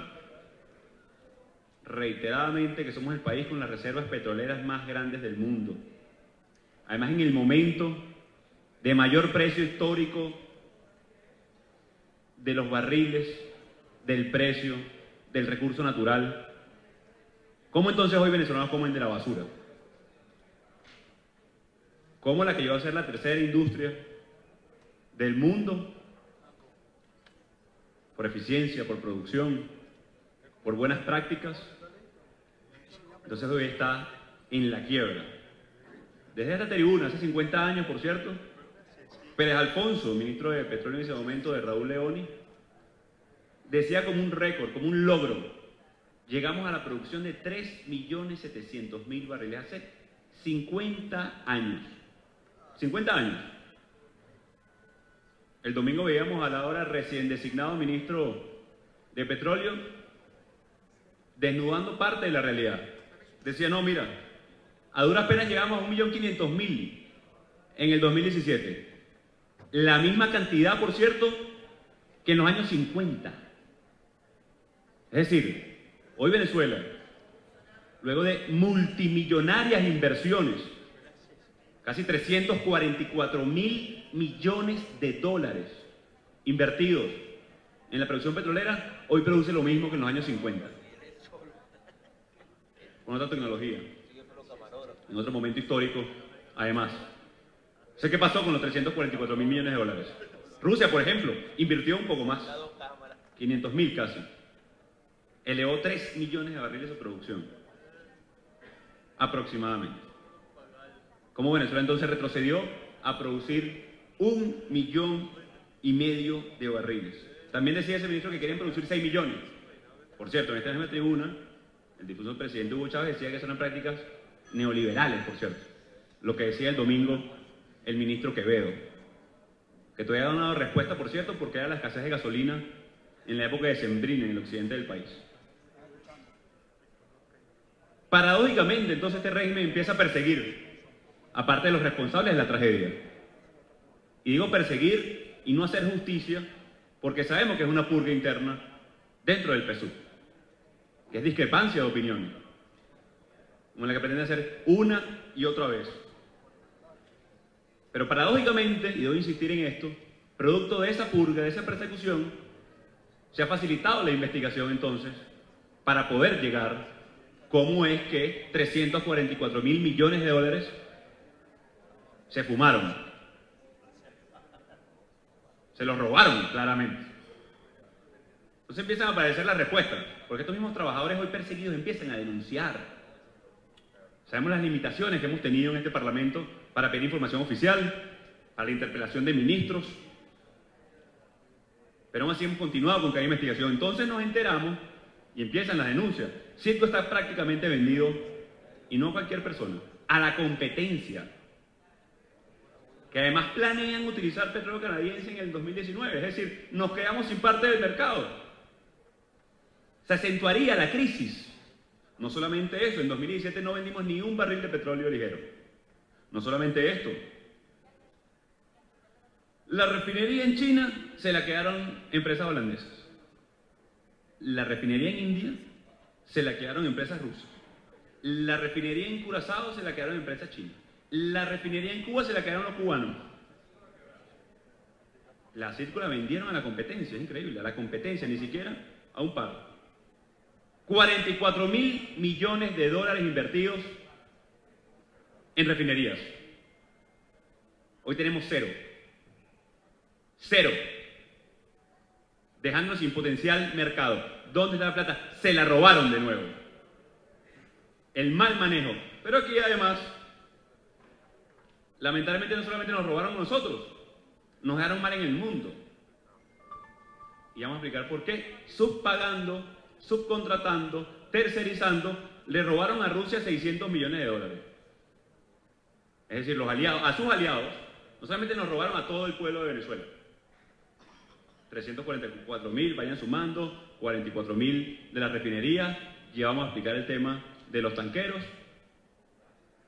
reiteradamente que somos el país con las reservas petroleras más grandes del mundo, además en el momento de mayor precio histórico de los barriles, del precio, del recurso natural, cómo entonces hoy venezolanos comen de la basura? ¿Cómo la que llegó a ser la tercera industria del mundo, por eficiencia, por producción, por buenas prácticas, entonces hoy está en la quiebra? Desde esta tribuna, hace 50 años, por cierto, Pérez Alfonso, ministro de Petróleo en ese momento, de Raúl Leoni, decía como un récord, como un logro: llegamos a la producción de 3.700.000 barriles hace 50 años. 50 años. el domingo veíamos al ahora recién designado ministro de Petróleo desnudando parte de la realidad. Decía, no, mira, a duras penas llegamos a 1.500.000 en el 2017. La misma cantidad, por cierto, que en los años 50. Es decir, hoy Venezuela, luego de multimillonarias inversiones, casi 344.000 millones de dólares invertidos en la producción petrolera, hoy produce lo mismo que en los años 50. Con otra tecnología, en otro momento histórico, además. Sé qué pasó con los 344.000 millones de dólares. Rusia, por ejemplo, invirtió un poco más, 500.000 casi. Elevó 3 millones de barriles de producción, aproximadamente. ¿Cómo Venezuela entonces retrocedió a producir 1,5 millones de barriles? También decía ese ministro que querían producir 6 millones. Por cierto, en esta misma tribuna, el difuso presidente Hugo Chávez decía que eran prácticas neoliberales, por cierto. Lo que decía el domingo el ministro Quevedo, que todavía no ha dado respuesta, por cierto, porque era la escasez de gasolina en la época de Sembrina en el occidente del país. Paradójicamente, entonces, este régimen empieza a perseguir, aparte de los responsables de la tragedia. Y digo perseguir y no hacer justicia, porque sabemos que es una purga interna dentro del PSUV, que es discrepancia de opiniones, como la que pretende hacer una y otra vez. Pero paradójicamente, y debo insistir en esto, producto de esa purga, de esa persecución, se ha facilitado la investigación entonces para poder llegar cómo es que 344.000 millones de dólares se fumaron. Se los robaron, claramente. Entonces empiezan a aparecer las respuestas, porque estos mismos trabajadores hoy perseguidos empiezan a denunciar. Sabemos las limitaciones que hemos tenido en este Parlamento para pedir información oficial, para la interpelación de ministros, pero aún así hemos continuado con cada investigación. Entonces nos enteramos y empiezan las denuncias. Citgo está prácticamente vendido, y no a cualquier persona, a la competencia, que además planean utilizar petróleo canadiense en el 2019, es decir, nos quedamos sin parte del mercado. Se acentuaría la crisis. No solamente eso, en 2017 no vendimos ni un barril de petróleo ligero. No solamente esto. La refinería en China se la quedaron empresas holandesas. La refinería en India se la quedaron empresas rusas. La refinería en Curazao se la quedaron empresas chinas. La refinería en Cuba se la quedaron los cubanos. La Citgo la vendieron a la competencia, es increíble, a la competencia, ni siquiera a un par. 44.000 millones de dólares invertidos en refinerías. Hoy tenemos cero. Cero. Dejándonos sin potencial mercado. ¿Dónde está la plata? Se la robaron de nuevo. El mal manejo. Pero aquí además, lamentablemente no solamente nos robaron a nosotros, nos dejaron mal en el mundo. Y vamos a explicar por qué. Subpagando, subcontratando, tercerizando, le robaron a Rusia 600 millones de dólares. Es decir, los aliados, a sus aliados, no solamente nos robaron a todo el pueblo de Venezuela. 344.000, vayan sumando, 44.000 de la refinería, ya vamos a explicar el tema de los tanqueros.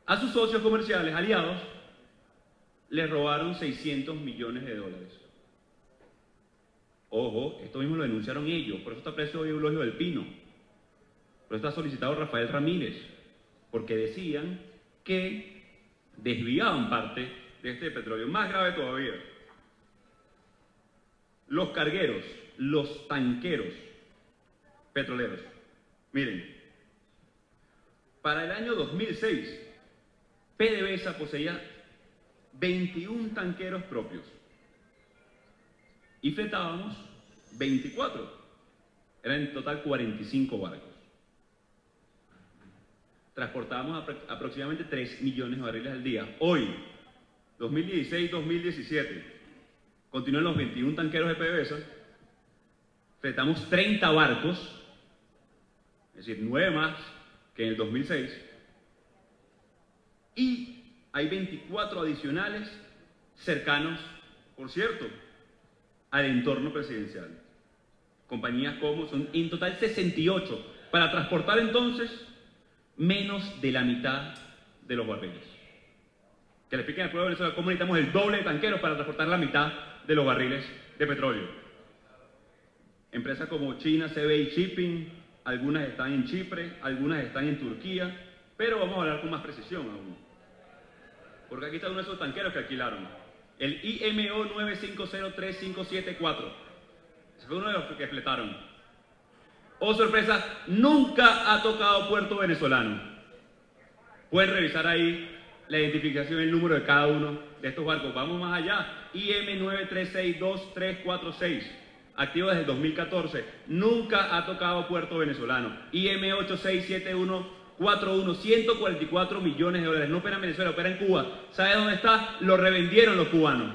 A sus socios comerciales, aliados, les robaron 600 millones de dólares. Ojo, esto mismo lo denunciaron ellos, por eso está preso hoy Eulogio del Pino, por eso está solicitado Rafael Ramírez, porque decían que desviaban parte de este petróleo. Más grave todavía, los cargueros, los tanqueros petroleros. Miren, para el año 2006, PDVSA poseía 21 tanqueros propios y fletábamos 24. Eran en total 45 barcos. Transportábamos aproximadamente 3 millones de barriles al día. Hoy, 2016-2017, continúan los 21 tanqueros de PDVSA, fletamos 30 barcos, es decir, 9 más que en el 2006, y hay 24 adicionales cercanos, por cierto, al entorno presidencial. Compañías como son en total 68, para transportar entonces menos de la mitad de los barriles. Que le expliquen al pueblo de Venezuela cómo necesitamos el doble de tanqueros para transportar la mitad de los barriles de petróleo. Empresas como China CBI Shipping, algunas están en Chipre, algunas están en Turquía, pero vamos a hablar con más precisión aún. Porque aquí está uno de esos tanqueros que alquilaron, el IMO 9503574. Ese fue uno de los que fletaron. Oh sorpresa, nunca ha tocado puerto venezolano. Pueden revisar ahí la identificación y el número de cada uno de estos barcos. Vamos más allá, IM 9362346. Activo desde el 2014, nunca ha tocado puerto venezolano. IM 867141, 144 millones de dólares. No opera en Venezuela, opera en Cuba. ¿Sabe dónde está? Lo revendieron los cubanos.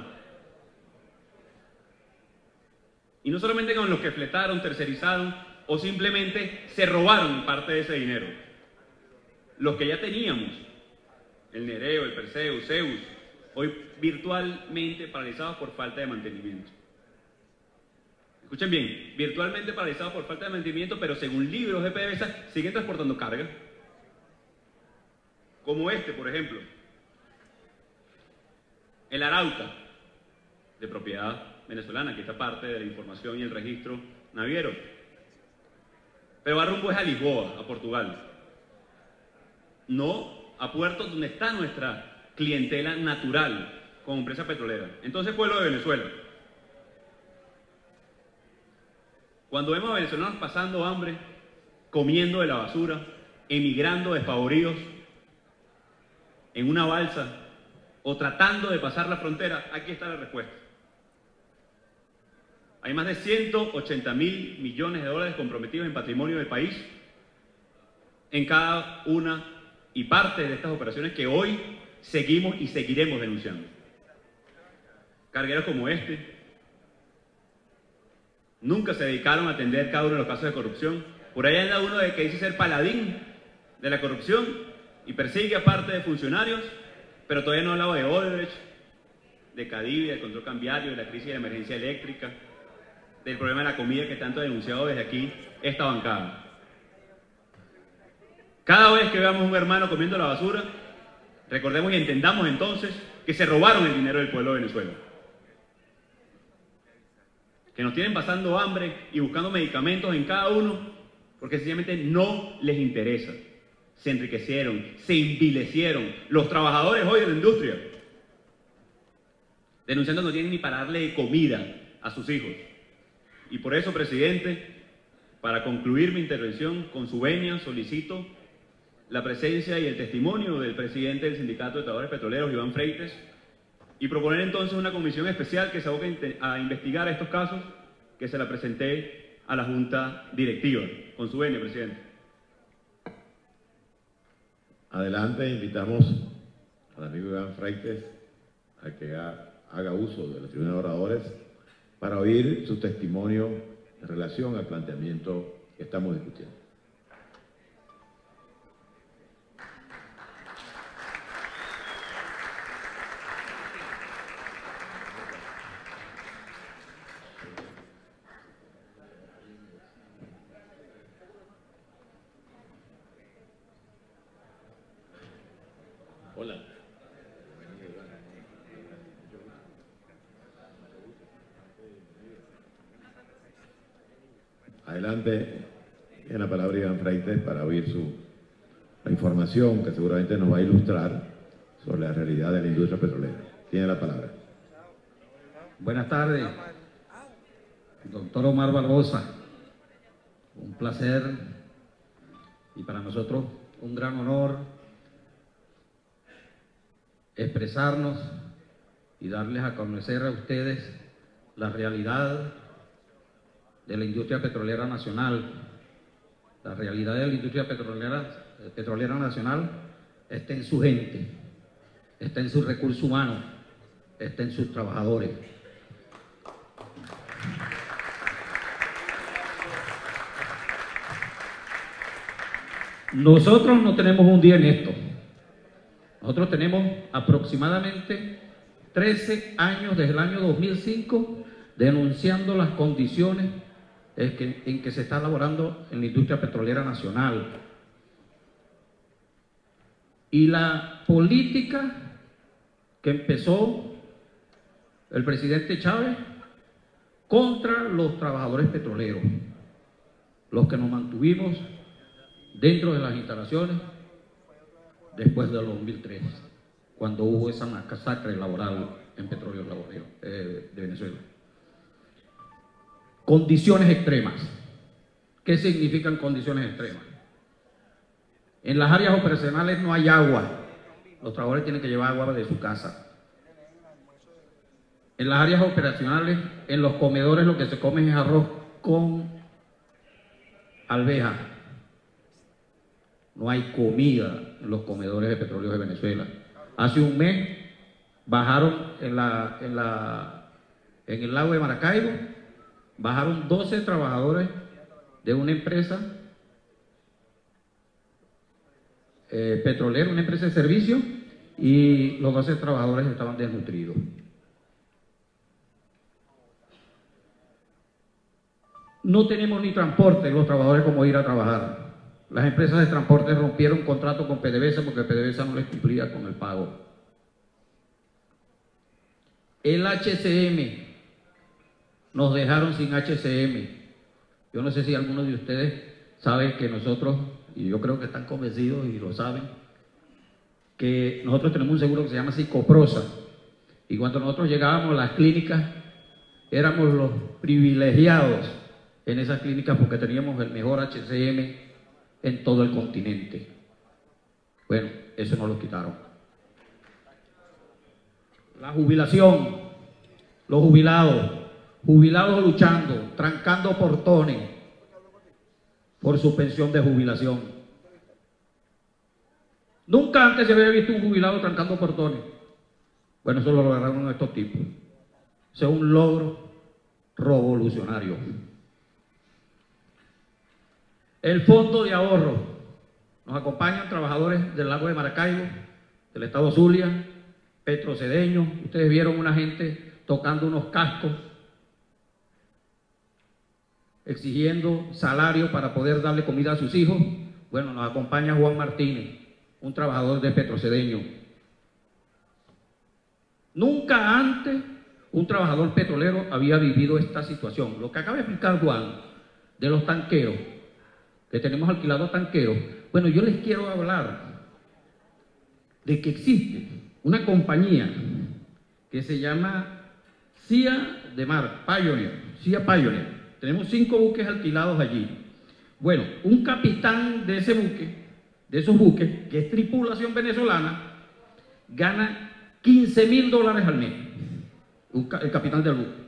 Y no solamente con los que fletaron, tercerizaron o simplemente se robaron parte de ese dinero. Los que ya teníamos, el Nereo, el Perseo, Zeus, hoy virtualmente paralizados por falta de mantenimiento. Escuchen bien, virtualmente paralizados por falta de mantenimiento, pero según libros de PDVSA siguen transportando carga. Como este, por ejemplo. El Arauca, de propiedad venezolana, que está parte de la información y el registro naviero. Pero va rumbo a Lisboa, a Portugal. No a puertos donde está nuestra clientela natural como empresa petrolera. Entonces, pueblo de Venezuela, cuando vemos a venezolanos pasando hambre, comiendo de la basura, emigrando despavoridos en una balsa o tratando de pasar la frontera, aquí está la respuesta. Hay más de 180.000 millones de dólares comprometidos en patrimonio del país en cada una y parte de estas operaciones que hoy seguimos y seguiremos denunciando. Cargueros como este nunca se dedicaron a atender cada uno de los casos de corrupción. Por ahí anda uno que dice ser paladín de la corrupción y persigue a parte de funcionarios, pero todavía no ha hablado de Odebrecht, de Cadivi, del control cambiario, de la crisis de emergencia eléctrica, del problema de la comida que tanto ha denunciado desde aquí esta bancada. Cada vez que veamos a un hermano comiendo la basura, recordemos y entendamos entonces que se robaron el dinero del pueblo de Venezuela. Que nos tienen pasando hambre y buscando medicamentos en cada uno porque sencillamente no les interesa. Se enriquecieron, se envilecieron. Los trabajadores hoy de la industria, denunciando no tienen ni para darle comida a sus hijos. Y por eso, presidente, para concluir mi intervención, con su venia solicito la presencia y el testimonio del presidente del Sindicato de Trabajadores Petroleros, Iván Freites, y proponer entonces una comisión especial que se aboque a investigar estos casos, que se la presenté a la Junta Directiva. Con su venia, presidente. Adelante, invitamos al amigo Iván Freites a que haga uso de la tribuna de oradores para oír su testimonio en relación al planteamiento que estamos discutiendo. Hola. Adelante, tiene la palabra Iván Freites para oír la información que seguramente nos va a ilustrar sobre la realidad de la industria petrolera. Tiene la palabra. Buenas tardes, doctor Omar Barbosa. Un placer y para nosotros un gran honor expresarnos y darles a conocer a ustedes la realidad de la industria petrolera nacional. La realidad de la industria petrolera nacional está en su gente, está en sus recursos humanos, está en sus trabajadores. Nosotros no tenemos un día en esto. Nosotros tenemos aproximadamente 13 años desde el año 2005 denunciando las condiciones en que se está elaborando en la industria petrolera nacional y la política que empezó el presidente Chávez contra los trabajadores petroleros, los que nos mantuvimos dentro de las instalaciones después del 2003, cuando hubo esa masacre laboral en Petróleos de Venezuela. Condiciones extremas. ¿Qué significan condiciones extremas? En las áreas operacionales no hay agua. Los trabajadores tienen que llevar agua de su casa. En las áreas operacionales, en los comedores, lo que se come es arroz con alveja. No hay comida en los comedores de Petróleos de Venezuela. Hace un mes bajaron en el lago de Maracaibo, bajaron 12 trabajadores de una empresa petrolera, una empresa de servicio, y los 12 trabajadores estaban desnutridos. No tenemos ni transporte los trabajadores como ir a trabajar. Las empresas de transporte rompieron contrato con PDVSA porque PDVSA no les cumplía con el pago. El HCM, nos dejaron sin HCM. Yo no sé si algunos de ustedes saben que nosotros, y yo creo que están convencidos y lo saben, que nosotros tenemos un seguro que se llama Psicoprosa. Y cuando nosotros llegábamos a las clínicas, éramos los privilegiados en esas clínicas porque teníamos el mejor HCM en todo el continente. Bueno, eso nos lo quitaron. La jubilación, los jubilados luchando, trancando portones por su pensión de jubilación. Nunca antes se había visto un jubilado trancando portones. Bueno, eso lo lograron estos tipos. Eso es un logro revolucionario. El fondo de ahorro. Nos acompañan trabajadores del lago de Maracaibo, del estado Zulia, petrocedeños. Ustedes vieron una gente tocando unos cascos, exigiendo salario para poder darle comida a sus hijos. Bueno, nos acompaña Juan Martínez, un trabajador de petrocedeño. Nunca antes un trabajador petrolero había vivido esta situación. Lo que acaba de explicar Juan de los tanqueros, que tenemos alquilados tanqueros, bueno, yo les quiero hablar de que existe una compañía que se llama CIA de Mar, CIA Pioneer. Tenemos 5 buques alquilados allí. Bueno, un capitán de ese buque, de esos buques, que es tripulación venezolana, gana $15.000 al mes, el capitán del buque.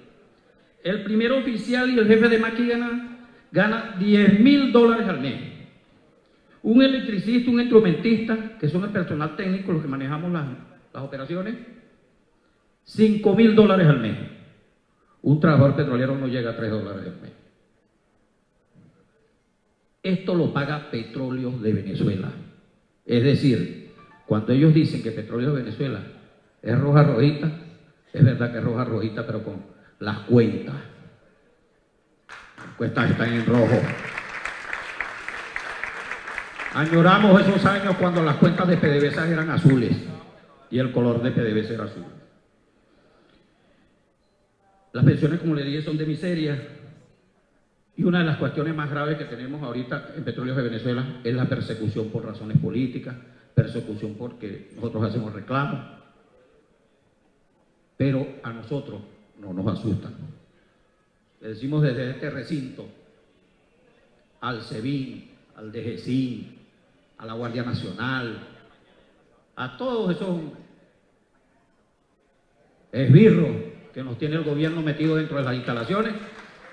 El primer oficial y el jefe de máquina gana $10.000 al mes. Un electricista, un instrumentista, que son el personal técnico, los que manejamos las operaciones, $5.000 al mes. Un trabajador petrolero no llega a $3 al mes. Esto lo paga Petróleos de Venezuela. Es decir, cuando ellos dicen que Petróleos de Venezuela es roja rojita, es verdad que es roja rojita, pero con las cuentas. Las cuentas están en rojo. Añoramos esos años cuando las cuentas de PDVSA eran azules y el color de PDVSA era azul. Las pensiones, como le dije, son de miseria, y una de las cuestiones más graves que tenemos ahorita en Petróleos de Venezuela es la persecución por razones políticas, persecución porque nosotros hacemos reclamos, pero a nosotros no nos asustan. Le decimos desde este recinto al SEBIN, al DGCIN, a la Guardia Nacional, a todos esos esbirros que nos tiene el gobierno metido dentro de las instalaciones,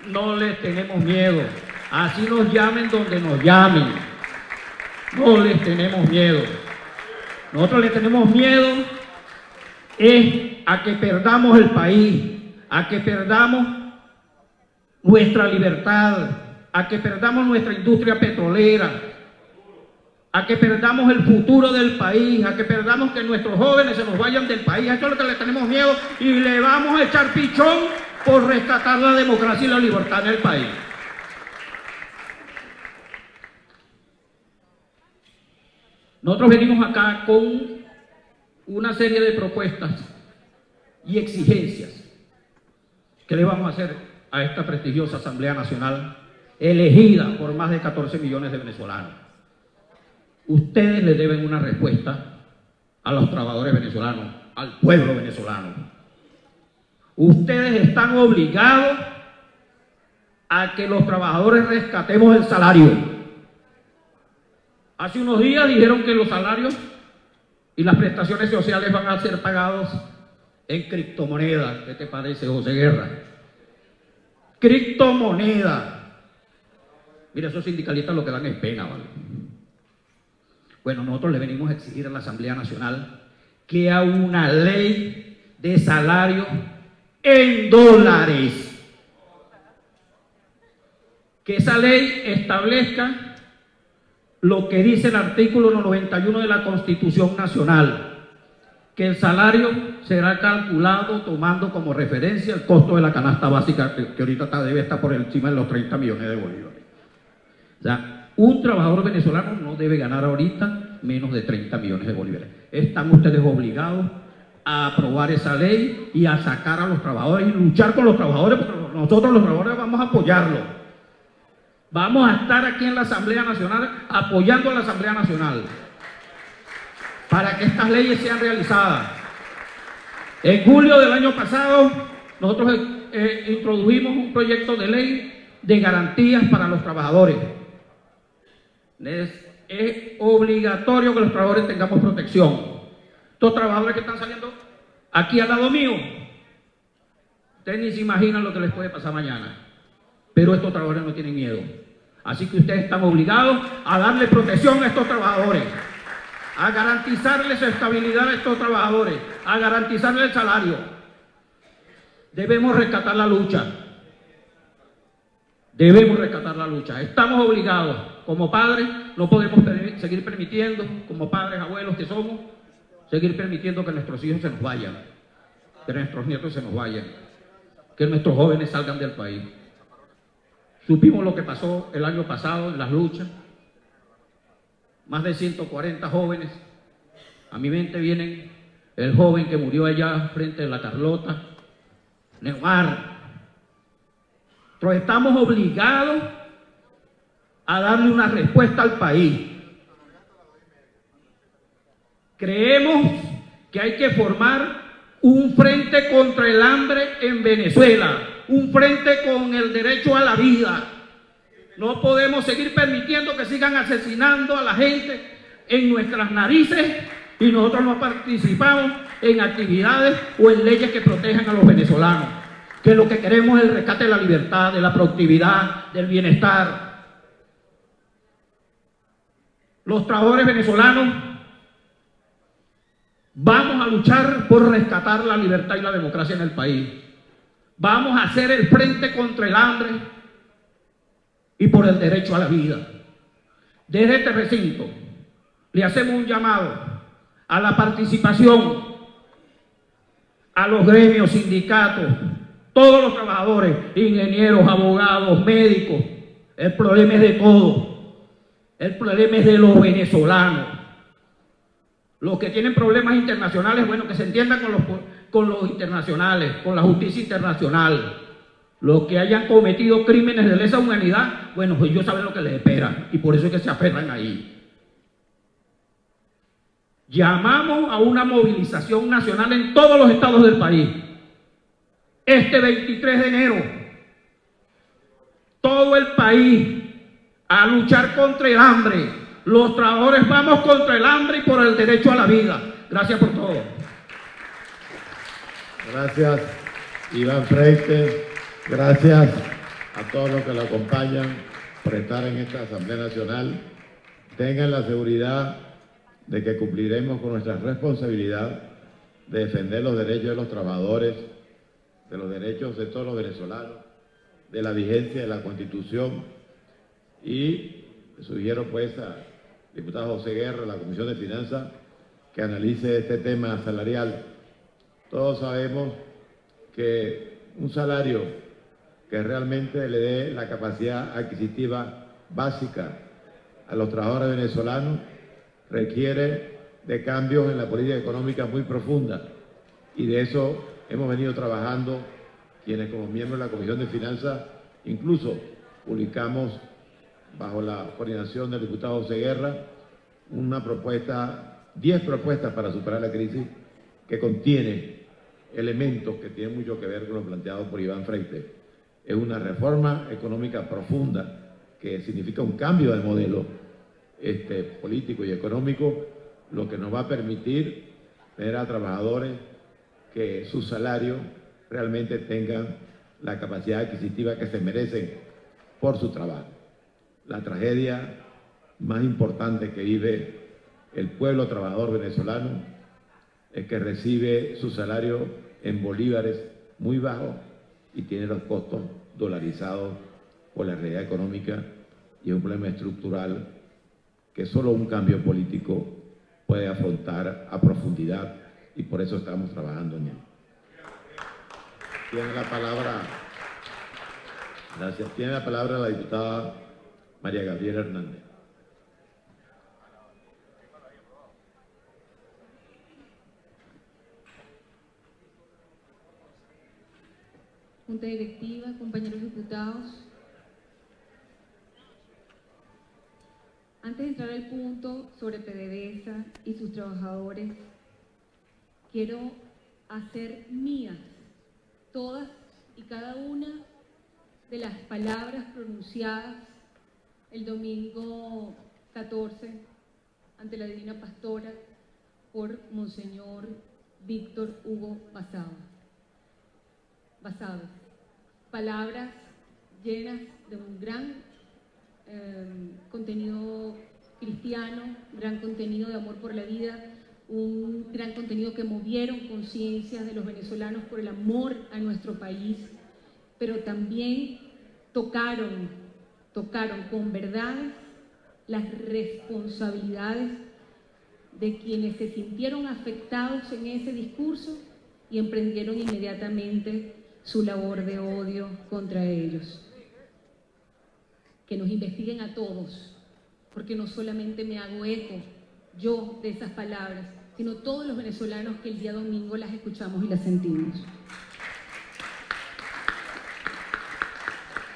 no les tenemos miedo. Así nos llamen donde nos llamen, no les tenemos miedo. Nosotros les tenemos miedo es a que perdamos el país, a que perdamos nuestra libertad, a que perdamos nuestra industria petrolera, a que perdamos el futuro del país, a que perdamos que nuestros jóvenes se nos vayan del país. Eso es lo que le tenemos miedo, y le vamos a echar pichón por rescatar la democracia y la libertad en el país. Nosotros venimos acá con una serie de propuestas y exigencias que le vamos a hacer a esta prestigiosa Asamblea Nacional elegida por más de 14 millones de venezolanos. Ustedes le deben una respuesta a los trabajadores venezolanos, al pueblo venezolano. Ustedes están obligados a que los trabajadores rescatemos el salario. Hace unos días dijeron que los salarios y las prestaciones sociales van a ser pagados en criptomonedas. ¿Qué te parece, José Guerra? Criptomoneda. Mira, esos sindicalistas lo que dan es pena, ¿vale? Bueno, nosotros le venimos a exigir a la Asamblea Nacional que haga una ley de salario en dólares. Que esa ley establezca lo que dice el artículo 91 de la Constitución Nacional, que el salario será calculado tomando como referencia el costo de la canasta básica, que ahorita debe estar por encima de los 30 millones de bolívares. O sea, un trabajador venezolano no debe ganar ahorita menos de 30 millones de bolívares. Están ustedes obligados a aprobar esa ley y a sacar a los trabajadores y luchar con los trabajadores, porque nosotros los trabajadores vamos a apoyarlos. Vamos a estar aquí en la Asamblea Nacional apoyando a la Asamblea Nacional para que estas leyes sean realizadas. En julio del año pasado nosotros introdujimos un proyecto de ley de garantías para los trabajadores. Es obligatorio que los trabajadores tengamos protección. Estos trabajadores que están saliendo aquí al lado mío, ustedes ni se imaginan lo que les puede pasar mañana. Pero estos trabajadores no tienen miedo. Así que ustedes están obligados a darle protección a estos trabajadores, a garantizarles estabilidad a estos trabajadores, a garantizarles el salario. Debemos rescatar la lucha. Debemos rescatar la lucha. Estamos obligados. Como padres, no podemos seguir permitiendo, como padres, abuelos que somos, seguir permitiendo que nuestros hijos se nos vayan, que nuestros nietos se nos vayan, que nuestros jóvenes salgan del país. Supimos lo que pasó el año pasado en las luchas. Más de 140 jóvenes. A mi mente vienen el joven que murió allá frente a la Carlota, Neymar. Nosotros estamos obligados a darle una respuesta al país. Creemos que hay que formar un frente contra el hambre en Venezuela, un frente con el derecho a la vida. No podemos seguir permitiendo que sigan asesinando a la gente en nuestras narices y nosotros no participamos en actividades o en leyes que protejan a los venezolanos, que lo que queremos es el rescate de la libertad, de la productividad, del bienestar. Los trabajadores venezolanos vamos a luchar por rescatar la libertad y la democracia en el país. Vamos a hacer el frente contra el hambre y por el derecho a la vida. Desde este recinto le hacemos un llamado a la participación, a los gremios, sindicatos, todos los trabajadores, ingenieros, abogados, médicos. El problema es de todos. El problema es de los venezolanos. Los que tienen problemas internacionales, bueno, que se entiendan con los internacionales, con la justicia internacional. Los que hayan cometido crímenes de lesa humanidad, bueno, pues ellos saben lo que les espera y por eso es que se aferran ahí. Llamamos a una movilización nacional en todos los estados del país. Este 23 de enero, todo el país a luchar contra el hambre. Los trabajadores vamos contra el hambre y por el derecho a la vida. Gracias por todo. Gracias, Iván Freite. Gracias a todos los que lo acompañan por estar en esta Asamblea Nacional. Tengan la seguridad de que cumpliremos con nuestra responsabilidad de defender los derechos de los trabajadores, de los derechos de todos los venezolanos, de la vigencia de la Constitución. Y sugiero pues al diputado José Guerra, la Comisión de Finanzas, que analice este tema salarial. Todos sabemos que un salario que realmente le dé la capacidad adquisitiva básica a los trabajadores venezolanos requiere de cambios en la política económica muy profunda, y de eso hemos venido trabajando quienes como miembros de la Comisión de Finanzas incluso publicamos bajo la coordinación del diputado José Guerra una propuesta, 10 propuestas para superar la crisis, que contiene elementos que tienen mucho que ver con lo planteado por Iván Freite. Es una reforma económica profunda que significa un cambio de modelo político y económico, lo que nos va a permitir tener a trabajadores que sus salarios realmente tengan la capacidad adquisitiva que se merecen por su trabajo. La tragedia más importante que vive el pueblo trabajador venezolano es que recibe su salario en bolívares muy bajos y tiene los costos dolarizados por la realidad económica, y es un problema estructural que solo un cambio político puede afrontar a profundidad, y por eso estamos trabajando en él. Tiene la palabra, gracias, tiene la palabra la diputada María Gabriela Hernández. Junta directiva, compañeros diputados. Antes de entrar al punto sobre PDVSA y sus trabajadores, quiero hacer mías todas y cada una de las palabras pronunciadas el domingo 14 ante la Divina Pastora por Monseñor Víctor Hugo Basabe. Palabras llenas de un gran contenido cristiano, gran contenido de amor por la vida, un gran contenido que movieron conciencias de los venezolanos por el amor a nuestro país, pero también tocaron con verdades las responsabilidades de quienes se sintieron afectados en ese discurso y emprendieron inmediatamente su labor de odio contra ellos. Que nos investiguen a todos, porque no solamente me hago eco yo de esas palabras, sino todos los venezolanos que el día domingo las escuchamos y las sentimos.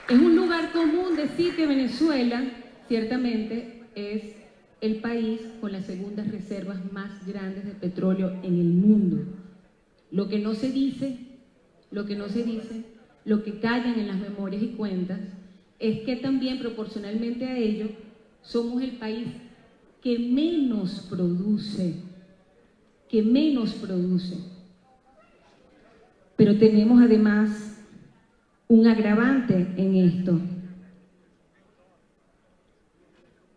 Es un lugar común decir que Venezuela ciertamente es el país con las segundas reservas más grandes de petróleo en el mundo. Lo que no se dice, lo que callan en las memorias y cuentas, es que también proporcionalmente a ello somos el país que menos produce. Pero tenemos además un agravante en esto.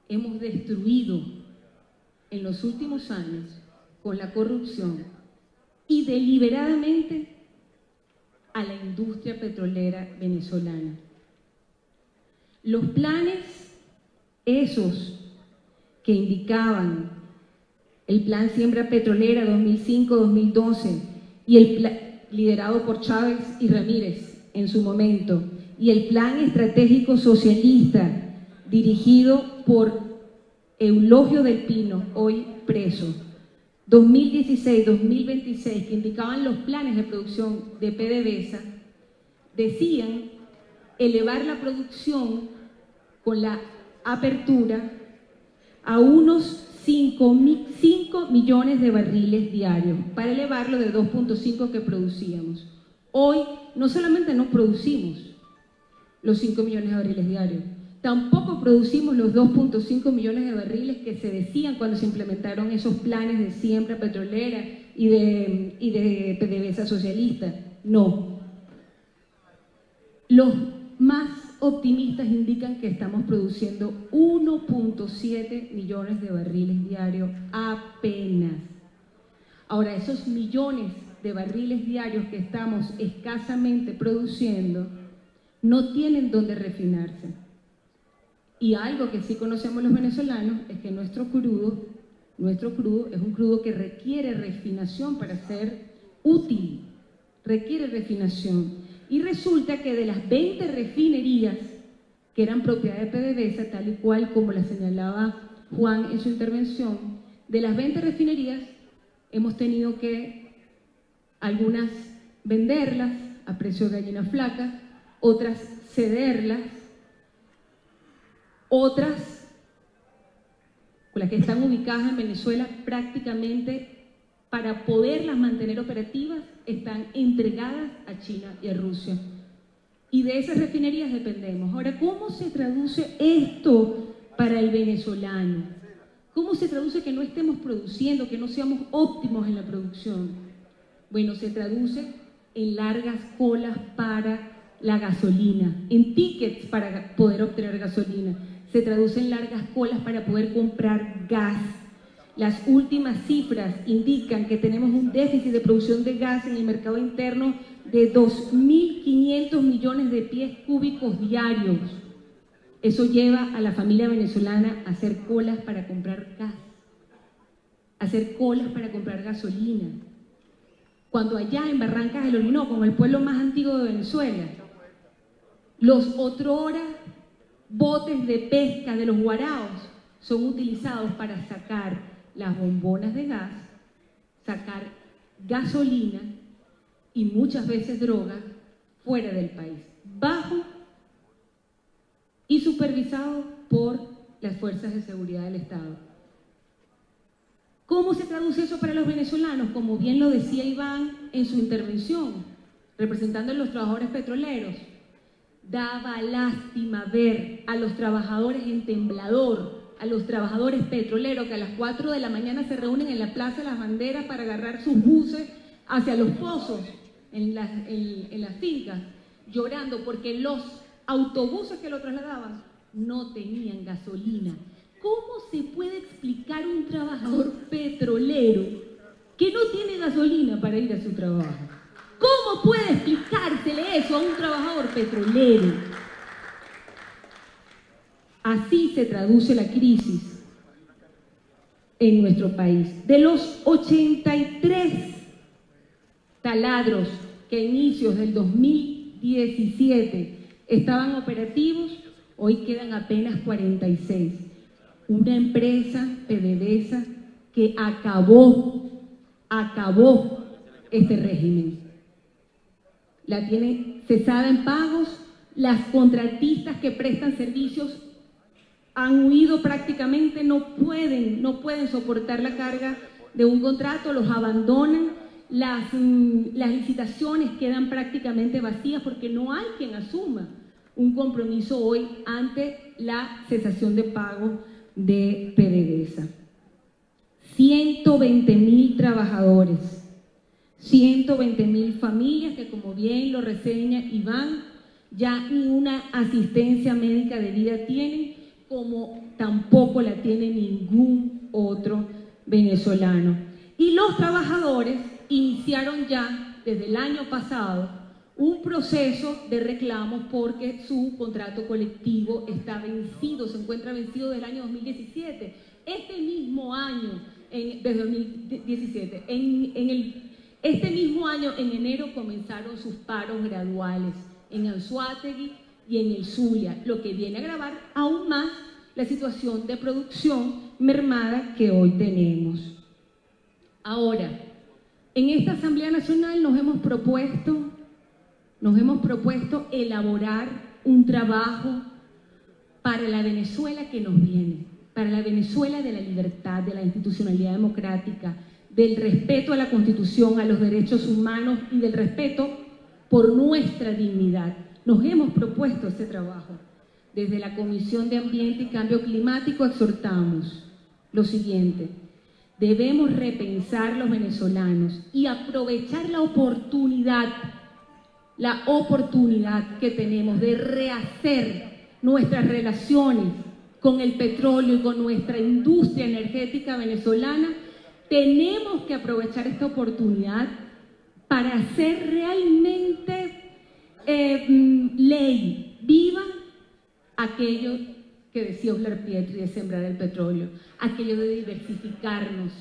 Hemos destruido en los últimos años, con la corrupción y deliberadamente, a la industria petrolera venezolana. Los planes, esos que indicaban el Plan Siembra Petrolera 2005-2012 y liderado por Chávez y Ramírez en su momento, y el Plan Estratégico Socialista dirigido por Eulogio del Pino, hoy preso, 2016-2026, que indicaban los planes de producción de PDVSA, decían elevar la producción con la apertura a unos 5 millones de barriles diarios, para elevarlo de 2.5 que producíamos. Hoy no solamente no producimos los 5 millones de barriles diarios, tampoco producimos los 2.5 millones de barriles que se decían cuando se implementaron esos planes de siembra petrolera y de PDVSA socialista. No. Los más optimistas indican que estamos produciendo 1.7 millones de barriles diarios apenas. Ahora, esos millones de barriles diarios que estamos escasamente produciendo no tienen dónde refinarse. Y algo que sí conocemos los venezolanos es que nuestro crudo es un crudo que requiere refinación para ser útil, requiere refinación. Y resulta que de las 20 refinerías que eran propiedad de PDVSA, tal y cual como la señalaba Juan en su intervención, de las 20 refinerías hemos tenido que algunas venderlas a precio de gallina flaca, otras cederlas, otras, las que están ubicadas en Venezuela, prácticamente para poderlas mantener operativas, están entregadas a China y a Rusia. Y de esas refinerías dependemos. Ahora, ¿cómo se traduce esto para el venezolano? ¿Cómo se traduce que no estemos produciendo, que no seamos óptimos en la producción? Bueno, se traduce en largas colas para la gasolina, en tickets para poder obtener gasolina. Se traduce en largas colas para poder comprar gas. Las últimas cifras indican que tenemos un déficit de producción de gas en el mercado interno de 2.500 millones de pies cúbicos diarios. Eso lleva a la familia venezolana a hacer colas para comprar gas, a hacer colas para comprar gasolina. Cuando allá en Barrancas del Orinoco, como el pueblo más antiguo de Venezuela, los otrora botes de pesca de los guaraos son utilizados para sacar las bombonas de gas, sacar gasolina y muchas veces droga fuera del país, bajo y supervisado por las fuerzas de seguridad del Estado. ¿Cómo se traduce eso para los venezolanos? Como bien lo decía Iván en su intervención, representando a los trabajadores petroleros, daba lástima ver a los trabajadores en Temblador, a los trabajadores petroleros que a las 4 de la mañana se reúnen en la Plaza de las Banderas para agarrar sus buses hacia los pozos en las fincas, llorando porque los autobuses que lo trasladaban no tenían gasolina. ¿Cómo se puede explicar un trabajador petrolero que no tiene gasolina para ir a su trabajo? ¿Cómo puede explicársele eso a un trabajador petrolero? Así se traduce la crisis en nuestro país. De los 83 taladros que a inicios del 2017 estaban operativos, hoy quedan apenas 46. Una empresa, PDVSA, que acabó este régimen. La tiene cesada en pagos, las contratistas que prestan servicios han huido prácticamente, no pueden soportar la carga de un contrato, los abandonan, las licitaciones quedan prácticamente vacías porque no hay quien asuma un compromiso hoy ante la cesación de pago de PDVSA. 120.000 trabajadores, 120.000 familias que, como bien lo reseña Iván, ya ni una asistencia médica debida tienen, como tampoco la tiene ningún otro venezolano. Y los trabajadores iniciaron ya desde el año pasado un proceso de reclamos porque su contrato colectivo está vencido, se encuentra vencido desde el año 2017. Este mismo año, desde 2017, este mismo año, en enero, comenzaron sus paros graduales en Anzoátegui y en el Zulia, lo que viene a agravar aún más la situación de producción mermada que hoy tenemos. Ahora, en esta Asamblea Nacional nos hemos propuesto elaborar un trabajo para la Venezuela que nos viene, para la Venezuela de la libertad, de la institucionalidad democrática, del respeto a la Constitución, a los derechos humanos y del respeto por nuestra dignidad. Nos hemos propuesto este trabajo. Desde la Comisión de Ambiente y Cambio Climático exhortamos lo siguiente: debemos repensar los venezolanos y aprovechar la oportunidad que tenemos de rehacer nuestras relaciones con el petróleo y con nuestra industria energética venezolana. Tenemos que aprovechar esta oportunidad para hacer realmente ley viva aquello que decía Oslar Pietri de sembrar el petróleo, aquello de diversificarnos,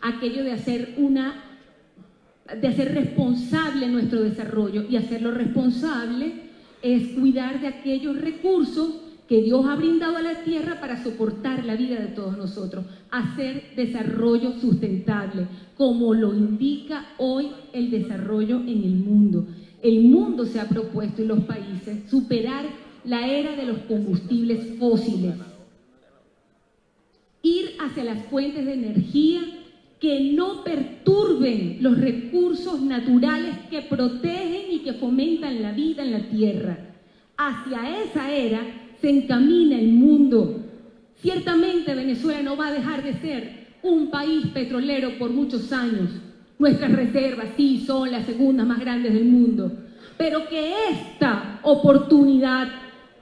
aquello de hacer de hacer responsable nuestro desarrollo, y hacerlo responsable es cuidar de aquellos recursos que Dios ha brindado a la tierra para soportar la vida de todos nosotros, hacer desarrollo sustentable, como lo indica hoy el desarrollo en el mundo. El mundo se ha propuesto, y los países, superar la era de los combustibles fósiles, ir hacia las fuentes de energía que no perturben los recursos naturales que protegen y que fomentan la vida en la tierra. Hacia esa era se encamina el mundo. Ciertamente Venezuela no va a dejar de ser un país petrolero por muchos años. Nuestras reservas sí son las segundas más grandes del mundo, pero que esta oportunidad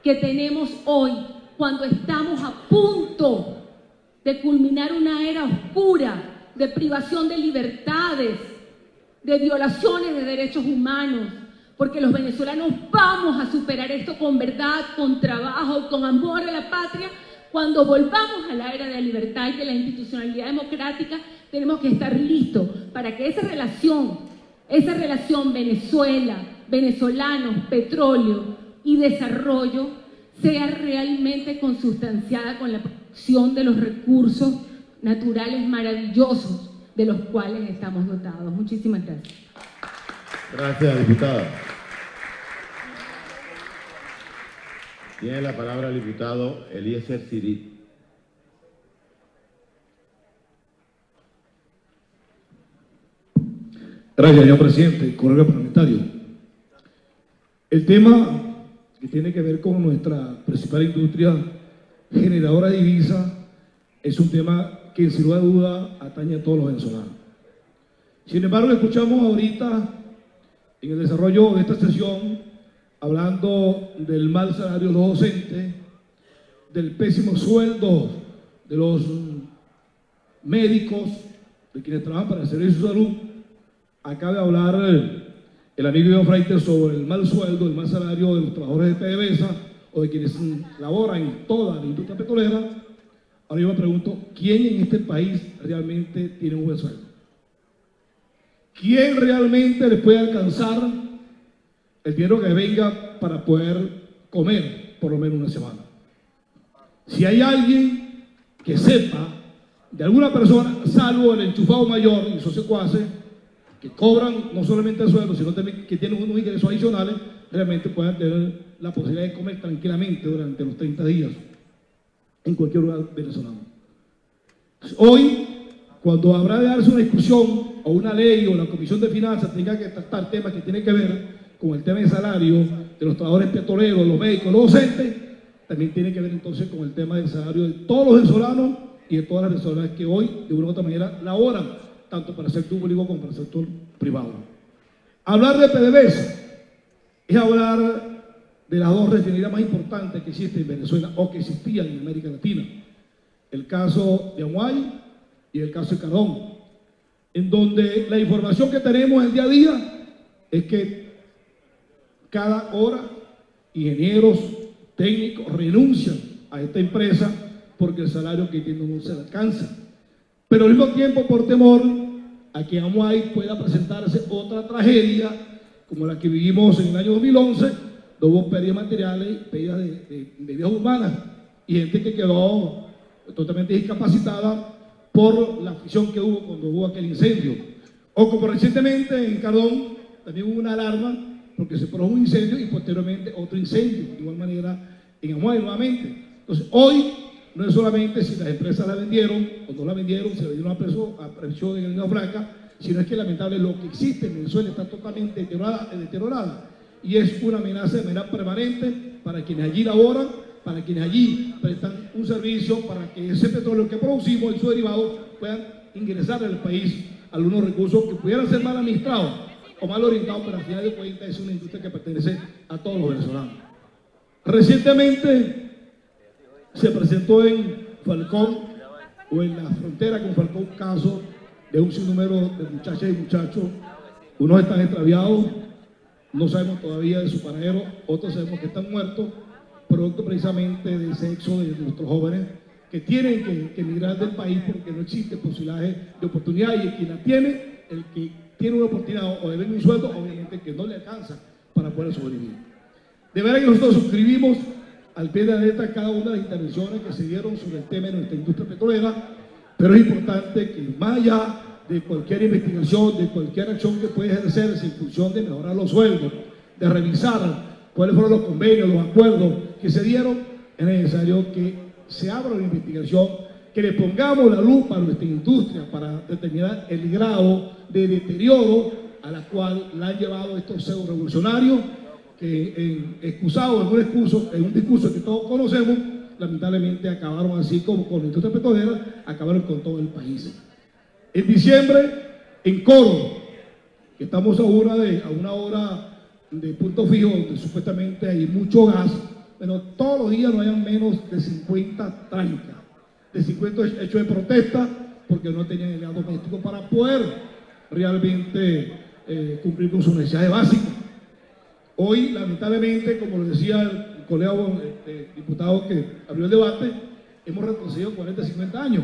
que tenemos hoy, cuando estamos a punto de culminar una era oscura de privación de libertades, de violaciones de derechos humanos, porque los venezolanos vamos a superar esto con verdad, con trabajo, con amor a la patria. Cuando volvamos a la era de la libertad y de la institucionalidad democrática, tenemos que estar listos para que esa relación Venezuela, venezolanos, petróleo y desarrollo sea realmente consustanciada con la protección de los recursos naturales maravillosos de los cuales estamos dotados. Muchísimas gracias. Gracias, diputada. Tiene la palabra el diputado Eliezer Sirit. Gracias, señor presidente, colega parlamentario. El tema que tiene que ver con nuestra principal industria generadora de divisas es un tema que sin lugar a duda atañe a todos los venezolanos. Sin embargo, escuchamos ahorita en el desarrollo de esta sesión hablando del mal salario de los docentes, del pésimo sueldo de los médicos, de quienes trabajan para el servicio de salud. Acaba de hablar el amigo Iván Freite sobre el mal sueldo, el mal salario de los trabajadores de PDVSA o de quienes laboran en toda la industria petrolera. Ahora yo me pregunto, ¿quién en este país realmente tiene un buen sueldo? ¿Quién realmente le puede alcanzar el dinero que venga para poder comer por lo menos una semana? Si hay alguien que sepa de alguna persona, salvo el enchufado mayor y sus secuaces, que cobran no solamente el sueldo, sino también que tienen unos ingresos adicionales, realmente puedan tener la posibilidad de comer tranquilamente durante los 30 días en cualquier lugar venezolano. Hoy, cuando habrá de darse una discusión o una ley o la Comisión de Finanzas tenga que tratar temas que tienen que ver con el tema de salario de los trabajadores petroleros, de los médicos, los docentes, también tiene que ver entonces con el tema del salario de todos los venezolanos y de todas las venezolanas que hoy, de una u otra manera, laboran, tanto para el sector público como para el sector privado. Hablar de PDVSA es hablar de las dos refinerías más importantes que existen en Venezuela o que existían en América Latina. El caso de Amuay y el caso de Cardón, en donde la información que tenemos el día a día es que cada hora ingenieros, técnicos renuncian a esta empresa porque el salario que tienen no se alcanza. Pero al mismo tiempo, por temor a que en Amuay pueda presentarse otra tragedia como la que vivimos en el año 2011, hubo pérdidas materiales, pérdidas de vidas humanas y gente que quedó totalmente discapacitada por la fricción que hubo cuando hubo aquel incendio. O como recientemente en Cardón también hubo una alarma porque se produjo un incendio y posteriormente otro incendio, de igual manera en Amuay nuevamente. Entonces hoy no es solamente si las empresas la vendieron o no la vendieron, se le dieron a precio de línea franca, sino es que lamentable lo que existe en Venezuela está totalmente deteriorada. Y es una amenaza de manera permanente para quienes allí laboran, para quienes allí prestan un servicio, para que ese petróleo que producimos y sus derivados puedan ingresar al país algunos recursos que pudieran ser mal administrados o mal orientados, pero al final de cuentas es una industria que pertenece a todos los venezolanos. Recientemente se presentó en Falcón o en la frontera con Falcón un caso de un sinnúmero de muchachas y muchachos. Unos están extraviados, no sabemos todavía de su paradero, otros sabemos que están muertos, producto precisamente del sexo de nuestros jóvenes que tienen que emigrar del país porque no existe posibilidad de oportunidad, y quien la tiene, el que tiene una oportunidad o de ver un sueldo, obviamente que no le alcanza para poder sobrevivir. De verdad que nosotros suscribimos al pie de la letra cada una de las intervenciones que se dieron sobre el tema de nuestra industria petrolera, pero es importante que más allá de cualquier investigación, de cualquier acción que puede ejercerse en función de mejorar los sueldos, de revisar cuáles fueron los convenios, los acuerdos que se dieron, es necesario que se abra una investigación, que le pongamos la lupa a nuestra industria para determinar el grado de deterioro a la cual la han llevado estos pseudo revolucionarios que excusados en un discurso que todos conocemos, lamentablemente acabaron así como con la industria petrolera, acabaron con todo el país. En diciembre, en Coro, que estamos a una hora de punto fijo, donde supuestamente hay mucho gas, pero todos los días no hayan menos de 50 trancas, de 50 hechos de protesta, porque no tenían el gas doméstico para poder realmente cumplir con sus necesidades básicas. Hoy, lamentablemente, como lo decía el colega diputado que abrió el debate, hemos retrocedido 40, 50 años.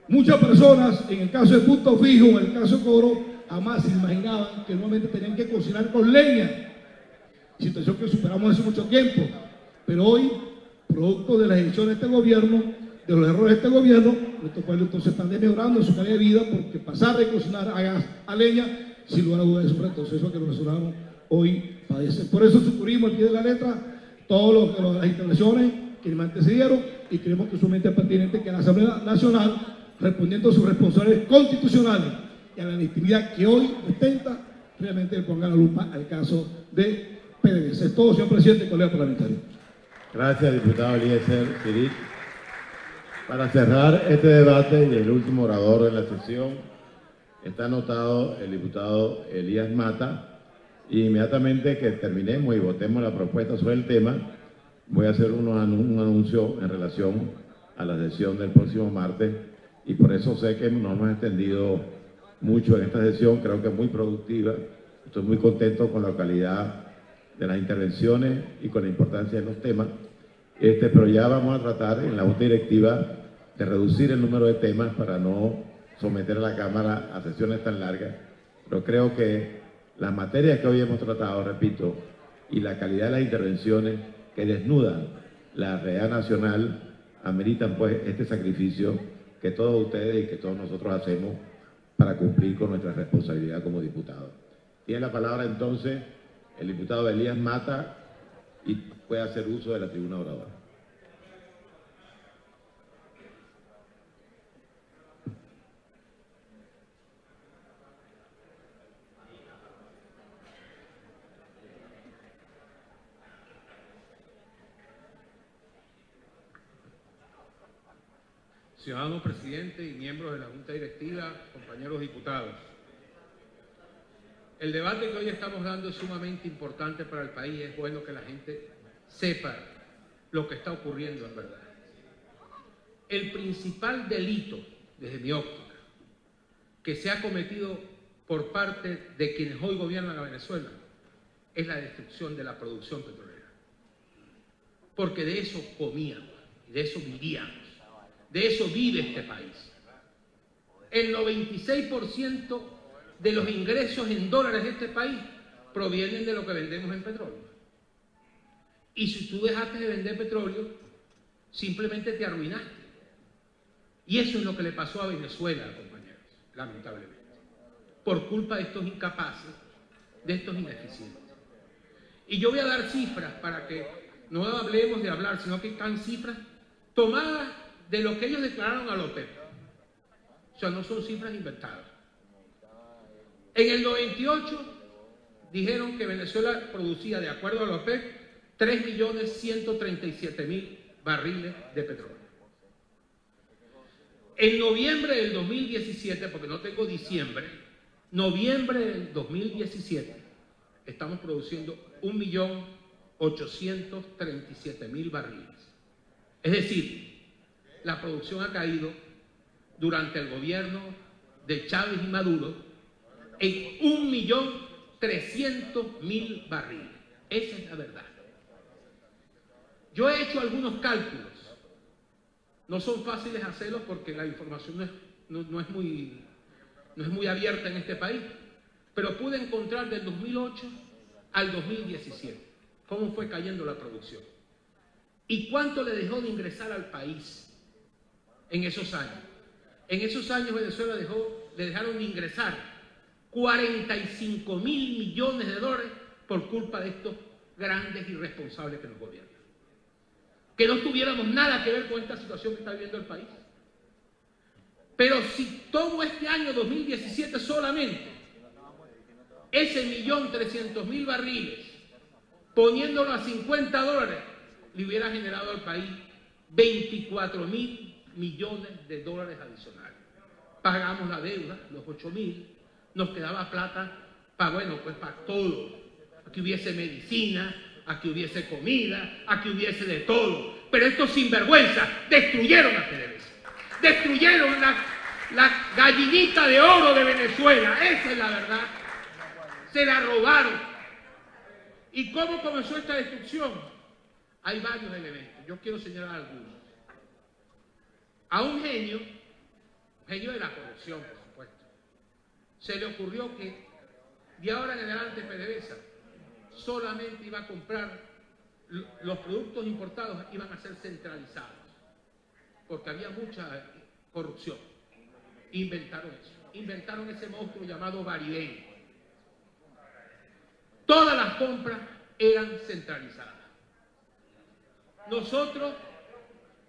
Muchas personas, en el caso de Punto Fijo, en el caso de Coro, jamás se imaginaban que nuevamente tenían que cocinar con leña, situación que superamos hace mucho tiempo. Pero hoy, producto de las decisiones de este gobierno, de los errores de este gobierno, nuestros pueblos entonces están mejorando en su calidad de vida, porque pasar de cocinar a gas, a leña, sin lugar a dudas es un retroceso que los venezolanos hoy padecen. Por eso suscribimos al pie de la letra todas las intervenciones que me antecedieron y creemos que es sumamente pertinente que la Asamblea Nacional, respondiendo a sus responsabilidades constitucionales y a la legitimidad que hoy ostenta, realmente le ponga la lupa al caso de PDVSA. Es todo, señor presidente y colega parlamentario. Gracias, diputado Eliezer Ciric. Para cerrar este debate y el último orador de la sesión, está anotado el diputado Elías Mata. Y inmediatamente que terminemos y votemos la propuesta sobre el tema, voy a hacer un anuncio en relación a la sesión del próximo martes, y por eso sé que no hemos extendido mucho en esta sesión, creo que es muy productiva. Estoy muy contento con la calidad de las intervenciones y con la importancia de los temas, pero ya vamos a tratar en la Junta Directiva de reducir el número de temas para no someter a la Cámara a sesiones tan largas, pero creo que las materias que hoy hemos tratado, repito, y la calidad de las intervenciones que desnudan la realidad nacional, ameritan pues este sacrificio que todos ustedes y que todos nosotros hacemos para cumplir con nuestra responsabilidad como diputados. Tiene la palabra entonces el diputado Elías Mata y puede hacer uso de la tribuna oradora. Ciudadano presidente y miembros de la Junta Directiva, compañeros diputados. El debate que hoy estamos dando es sumamente importante para el país. Es bueno que la gente sepa lo que está ocurriendo en verdad. El principal delito, desde mi óptica, que se ha cometido por parte de quienes hoy gobiernan a Venezuela es la destrucción de la producción petrolera. Porque de eso comíamos, de eso vivíamos. De eso vive este país. El 96% de los ingresos en dólares de este país provienen de lo que vendemos en petróleo. Y si tú dejaste de vender petróleo, simplemente te arruinaste. Y eso es lo que le pasó a Venezuela, compañeros, lamentablemente. Por culpa de estos incapaces, de estos ineficientes. Y yo voy a dar cifras para que no hablemos de hablar, sino que están cifras tomadas de lo que ellos declararon a la OPEP. O sea, no son cifras inventadas. En el 98 dijeron que Venezuela producía, de acuerdo a la OPEP, 3.137.000 barriles de petróleo. En noviembre del 2017, porque no tengo diciembre, noviembre del 2017, estamos produciendo 1.837.000 barriles. Es decir, la producción ha caído durante el gobierno de Chávez y Maduro en 1.300.000 barriles. Esa es la verdad. Yo he hecho algunos cálculos. No son fáciles hacerlos porque la información no es muy no es muy abierta en este país, pero pude encontrar del 2008 al 2017 cómo fue cayendo la producción y cuánto le dejó de ingresar al país en esos años. En esos años Venezuela le dejaron de ingresar 45.000 millones de dólares por culpa de estos grandes irresponsables que nos gobiernan. Que no tuviéramos nada que ver con esta situación que está viviendo el país. Pero si todo este año 2017 solamente ese 1.300.000 barriles, poniéndolo a $50, le hubiera generado al país 24.000 millones de dólares adicionales. Pagamos la deuda, los 8.000, nos quedaba plata para, bueno, pues para todo. Aquí hubiese medicina, aquí hubiese comida, aquí hubiese de todo. Pero estos sinvergüenzas destruyeron a PDVSA. Destruyeron la gallinita de oro de Venezuela. Esa es la verdad. Se la robaron. ¿Y cómo comenzó esta destrucción? Hay varios elementos. Yo quiero señalar algunos. A un genio de la corrupción, por supuesto, se le ocurrió que de ahora en adelante PDVSA solamente iba a comprar los productos importados, iban a ser centralizados, porque había mucha corrupción. Inventaron eso. Inventaron ese monstruo llamado Baribén. Todas las compras eran centralizadas. Nosotros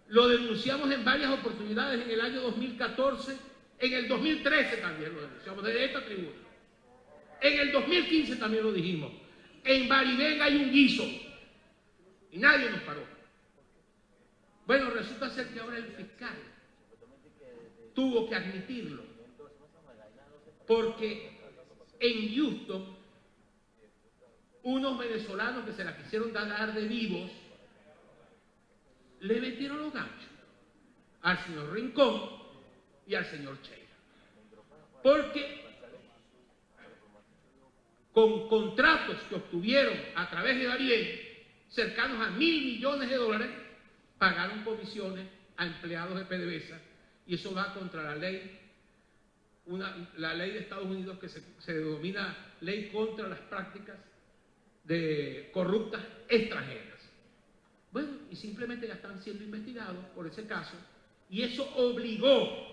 lo denunciamos en varias oportunidades en el año 2014, en el 2013 también lo denunciamos desde esta tribuna. En el 2015 también lo dijimos. En Baribén hay un guiso y nadie nos paró. Bueno, resulta ser que ahora el fiscal tuvo que admitirlo porque en Houston unos venezolanos que se la quisieron dar de vivos le metieron los ganchos al señor Rincón y al señor Cheira, porque con contratos que obtuvieron a través de Baribén, cercanos a $1.000 millones, pagaron comisiones a empleados de PDVSA, y eso va contra la ley, la ley de Estados Unidos que se denomina Ley contra las prácticas de corruptas extranjeras. Bueno, y simplemente ya están siendo investigados por ese caso, y eso obligó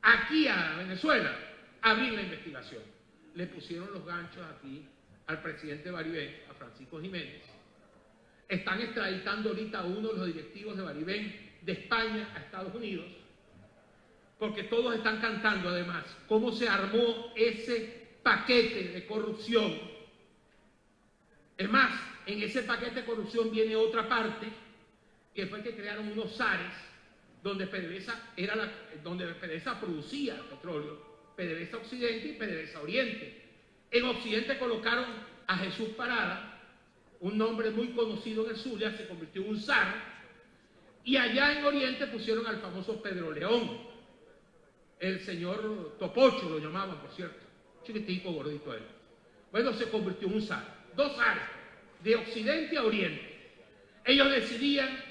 aquí a Venezuela a abrir la investigación. Le pusieron los ganchos aquí al presidente Baribén, a Francisco Jiménez. Están extraditando ahorita a uno de los directivos de Baribén de España a Estados Unidos, porque todos están cantando además cómo se armó ese paquete de corrupción. Es más, en ese paquete de corrupción viene otra parte, que fue que crearon unos SARES, donde PDVSA producía petróleo, PDVSA Occidente y PDVSA Oriente. En Occidente colocaron a Jesús Parada, un nombre muy conocido en el Zulia, se convirtió en un SAR, y allá en Oriente pusieron al famoso Pedro León, el señor Topocho lo llamaban, por cierto, chiquitico, gordito él. Bueno, se convirtió en un SAR, dos SARs, de Occidente a Oriente. Ellos decidían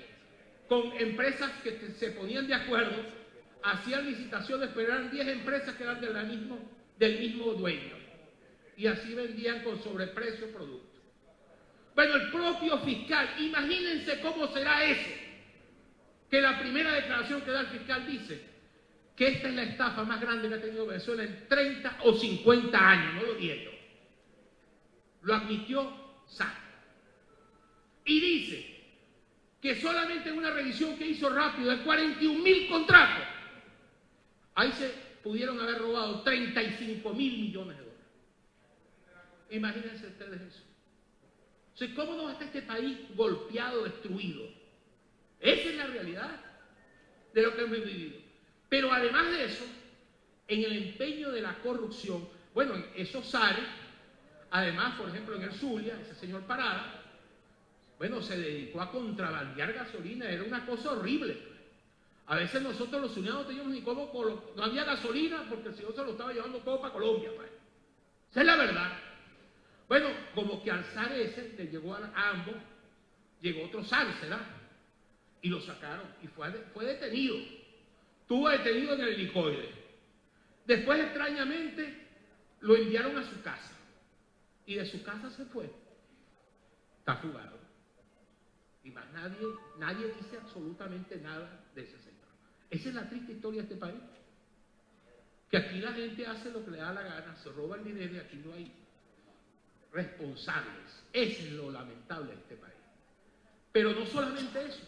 con empresas que se ponían de acuerdo, hacían licitaciones, pero eran 10 empresas que eran del mismo dueño, y así vendían con sobreprecio productos. Bueno, el propio fiscal, imagínense cómo será eso, que la primera declaración que da el fiscal dice que esta es la estafa más grande que ha tenido Venezuela en 30 o 50 años, no lo digo. Lo admitió SAC. Y dice que solamente en una revisión que hizo rápido de 41.000 contratos, ahí se pudieron haber robado 35.000 millones de dólares. Imagínense ustedes eso. O sea, ¿cómo no está este país golpeado, destruido? Esa es la realidad de lo que hemos vivido. Pero además de eso, en el empeño de la corrupción, bueno, en esos SARES, además, por ejemplo, en el Zulia, ese señor Parada, bueno, se dedicó a contrabandear gasolina, era una cosa horrible. A veces nosotros los zulianos no teníamos ni cómo, no había gasolina porque el señor se lo estaba llevando todo para Colombia, pues. Esa es la verdad. Bueno, como que al SAR ese le llegó a ambos, llegó otro SAR, ¿será? Y lo sacaron y fue detenido. Estuvo detenido en el helicoide. Después, extrañamente, lo enviaron a su casa. Y de su casa se fue. Está fugado. Y más nadie dice absolutamente nada de ese señor. Esa es la triste historia de este país. Que aquí la gente hace lo que le da la gana, se roba el dinero y aquí no hay responsables. Eso es lo lamentable de este país. Pero no solamente eso,